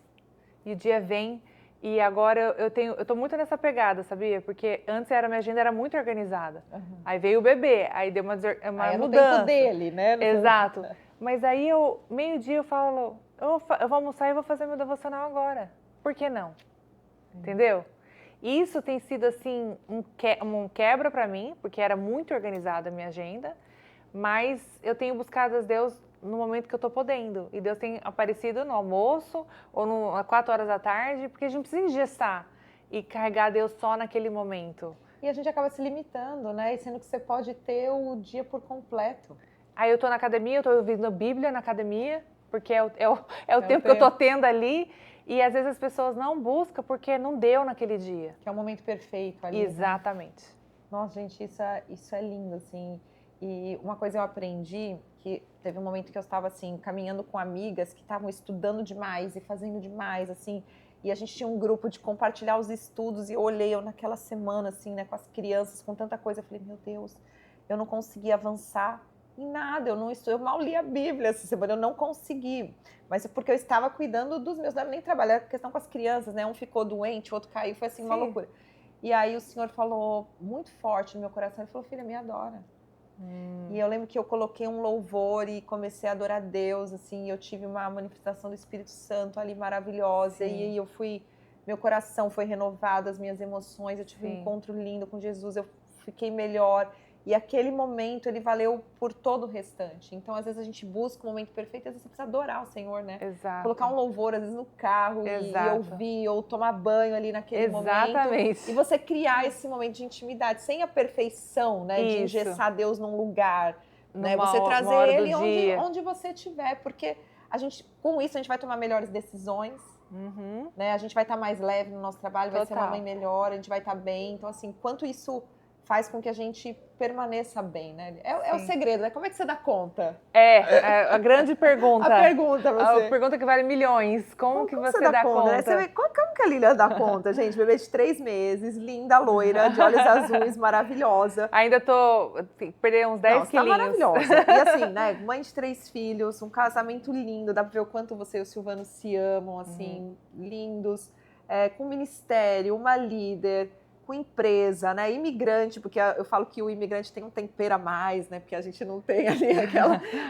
e o dia vem. E agora eu tô muito nessa pegada, sabia? Porque antes minha agenda era muito organizada. Aí veio o bebê, aí deu uma aí mudança. No tempo dele, né? Exato. Mas aí meio-dia eu falo, eu vou almoçar e vou fazer meu devocional agora. Por que não? Entendeu? Isso tem sido assim um quebra para mim, porque era muito organizada a minha agenda, mas eu tenho buscado a Deus no momento que eu estou podendo. E Deus tem aparecido no almoço ou às 4 horas da tarde, porque a gente precisa engessar. e carregar Deus só naquele momento. E a gente acaba se limitando, né? E sendo que você pode ter o dia por completo. Aí eu tô na academia, eu tô ouvindo a Bíblia na academia, porque é o tempo que eu tô tendo ali. E às vezes as pessoas não buscam porque não deu naquele dia. Que é o momento perfeito ali. Exatamente. Né? Nossa, gente, isso é lindo, assim. E uma coisa eu aprendi, que teve um momento que eu estava, assim, caminhando com amigas que estavam estudando demais e fazendo demais, assim. E a gente tinha um grupo de compartilhar os estudos e eu olhei naquela semana, assim, né, com as crianças, com tanta coisa. Eu falei, meu Deus, eu não consegui avançar em nada, eu mal li a Bíblia essa semana, eu não consegui. Mas é porque eu estava cuidando dos meus, não era nem trabalhar, era questão com as crianças, né? Um ficou doente, o outro caiu, foi assim, uma loucura. E aí o Senhor falou muito forte no meu coração, ele falou, filha, me adora. E eu lembro que eu coloquei um louvor e comecei a adorar a Deus, assim, eu tive uma manifestação do Espírito Santo ali maravilhosa. Sim. E aí eu fui, meu coração foi renovado, as minhas emoções, eu tive um encontro lindo com Jesus, eu fiquei melhor. E aquele momento, ele valeu por todo o restante. Então, às vezes a gente busca o momento perfeito, às vezes você precisa adorar o Senhor, né? Exato. Colocar um louvor, às vezes, no carro e ouvir, ou tomar banho ali naquele momento. E você criar esse momento de intimidade, sem a perfeição, né? De engessar Deus num lugar, né? Você trazer Ele onde você estiver, porque com isso a gente vai tomar melhores decisões, né? A gente vai estar mais leve no nosso trabalho, vai ser uma mãe melhor, a gente vai estar bem. Então, assim, quanto isso faz com que a gente permaneça bem, né? É o segredo, né? Como é que você dá conta? É a grande pergunta. A pergunta, você. A pergunta que vale milhões. Como que você dá conta? Né? Você vê, como que a Lilian dá conta, gente? Bebê de 3 meses, linda, loira, de olhos azuis, maravilhosa. Ainda perdi uns 10 quilinhos. Tá maravilhosa. E assim, né? Mãe de 3 filhos, um casamento lindo, dá pra ver o quanto você e o Silvano se amam, assim, lindos. Com ministério, uma líder, com empresa, né? Imigrante, porque eu falo que o imigrante tem um tempero a mais, né? Porque a gente não tem ali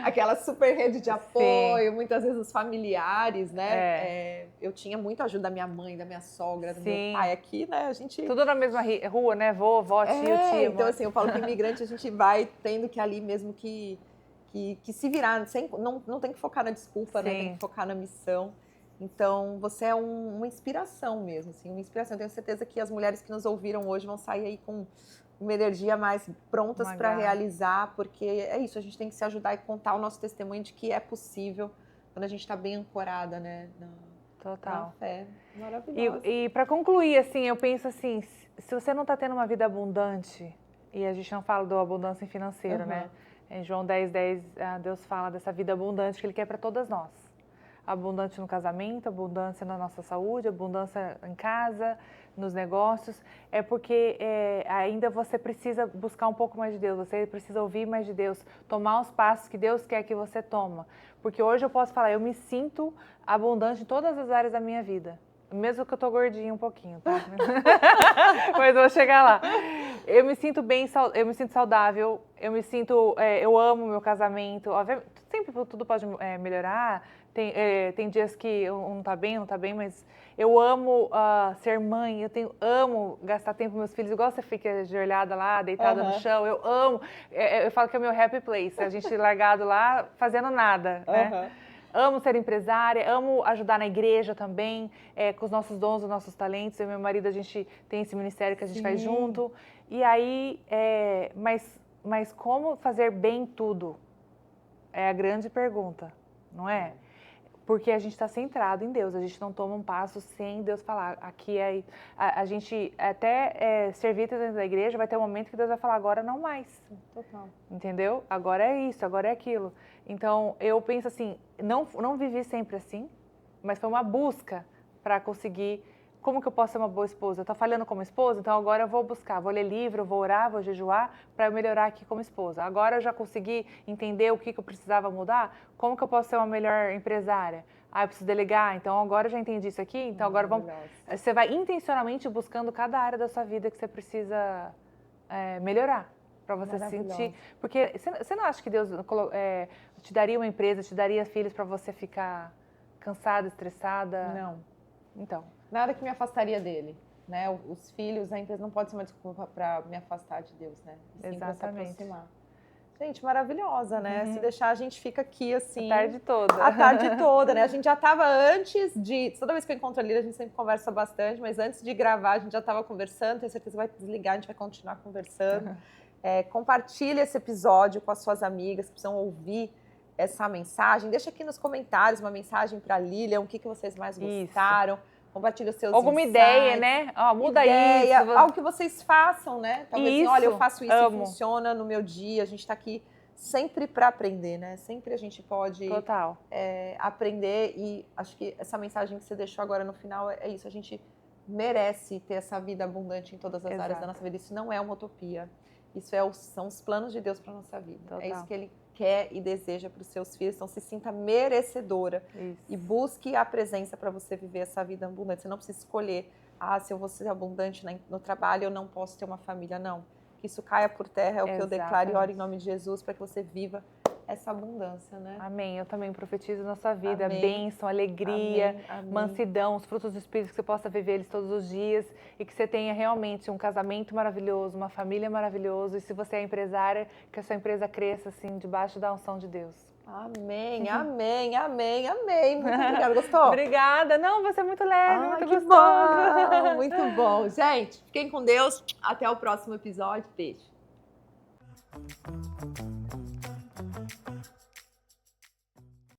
aquela super rede de apoio, muitas vezes os familiares, né? Eu tinha muita ajuda da minha mãe, da minha sogra, do meu pai aqui, né? A gente... Tudo na mesma rua, né? Vovó, tio, tia. Então, assim, eu falo que imigrante a gente vai tendo que ali mesmo que se virar, não tem que focar na desculpa, né? Tem que focar na missão. Então, você é uma inspiração mesmo, assim, uma inspiração. Eu tenho certeza que as mulheres que nos ouviram hoje vão sair aí com uma energia mais prontas para realizar, porque é isso, a gente tem que se ajudar e contar o nosso testemunho de que é possível quando a gente está bem ancorada, né, na fé. Maravilhoso. E para concluir, assim, eu penso assim, se você não está tendo uma vida abundante, e a gente não fala da abundância financeira, né? Em João 10:10, Deus fala dessa vida abundante que Ele quer para todas nós. Abundante no casamento, abundância na nossa saúde, abundância em casa, nos negócios. É porque ainda você precisa buscar um pouco mais de Deus, você precisa ouvir mais de Deus, tomar os passos que Deus quer que você toma. Porque hoje eu posso falar, eu me sinto abundante em todas as áreas da minha vida. Mesmo que eu tô gordinha um pouquinho, tá? Mas eu vou chegar lá. Eu me sinto bem, eu me sinto saudável, eu amo meu casamento. Sempre tudo pode melhorar. Tem dias que não tá bem, mas eu amo ser mãe, amo gastar tempo com meus filhos, igual você fica ajoelhada lá, deitada no chão, eu amo. Eu falo que é o meu happy place, a gente largado lá fazendo nada, né? Amo ser empresária, amo ajudar na igreja também, com os nossos dons, os nossos talentos. Eu e meu marido, a gente tem esse ministério que a gente faz junto. E aí, mas como fazer bem tudo? É a grande pergunta, não é? Porque a gente está centrado em Deus, a gente não toma um passo sem Deus falar. Aqui a gente até servir dentro da igreja, vai ter um momento que Deus vai falar, agora não mais. Total. Entendeu? Agora é isso, agora é aquilo. Então, eu penso assim, não vivi sempre assim, mas foi uma busca para conseguir, como que eu posso ser uma boa esposa? Eu estou falhando como esposa, então agora eu vou buscar, vou ler livro, vou orar, vou jejuar para eu melhorar aqui como esposa. Agora eu já consegui entender o que eu precisava mudar, como que eu posso ser uma melhor empresária? Eu preciso delegar, então agora eu já entendi isso aqui, então agora você vai intencionalmente buscando cada área da sua vida que você precisa melhorar. Para você sentir. Porque você não acha que Deus te daria uma empresa, te daria filhos para você ficar cansada, estressada? Não. Então. Nada que me afastaria dele, né? Os filhos, a empresa não pode ser uma desculpa para me afastar de Deus, né? Sim, exatamente. Para se aproximar. Gente, maravilhosa, né? Se deixar, a gente fica aqui, assim... A tarde toda. A tarde toda, né? A gente já estava antes de... Toda vez que eu encontro a Lília, a gente sempre conversa bastante, mas antes de gravar, a gente já estava conversando, tenho certeza que vai desligar, a gente vai continuar conversando. Compartilha esse episódio com as suas amigas que precisam ouvir essa mensagem. Deixa aqui nos comentários uma mensagem para a Lilian, o que vocês mais gostaram. Compartilha os seus alguma insights. Ideia, né? Muda isso. Algo que vocês façam, né? Talvez assim, olha, eu faço isso amo. e funciona no meu dia. A gente está aqui sempre para aprender, né? Sempre a gente pode aprender, e acho que essa mensagem que você deixou agora no final é isso. A gente merece ter essa vida abundante em todas as áreas da nossa vida. Isso não é uma utopia. Isso são os planos de Deus para nossa vida. Total. É isso que Ele quer e deseja para os seus filhos. Então, se sinta merecedora e busque a presença para você viver essa vida abundante. Você não precisa escolher, se eu vou ser abundante no trabalho, eu não posso ter uma família. Não. Que isso caia por terra, é o que eu declaro e oro em nome de Jesus para que você viva essa abundância, né? Amém. Eu também profetizo na sua vida. Amém. Bênção, alegria, Amém. mansidão, os frutos do Espírito, que você possa viver eles todos os dias e que você tenha realmente um casamento maravilhoso, uma família maravilhosa. E se você é empresária, que a sua empresa cresça assim, debaixo da unção de Deus. Amém, amém, amém, amém. Muito obrigada. Gostou? Obrigada. Não, você é muito leve, muito que gostoso. Bom, muito bom. Gente, fiquem com Deus. Até o próximo episódio. Beijo.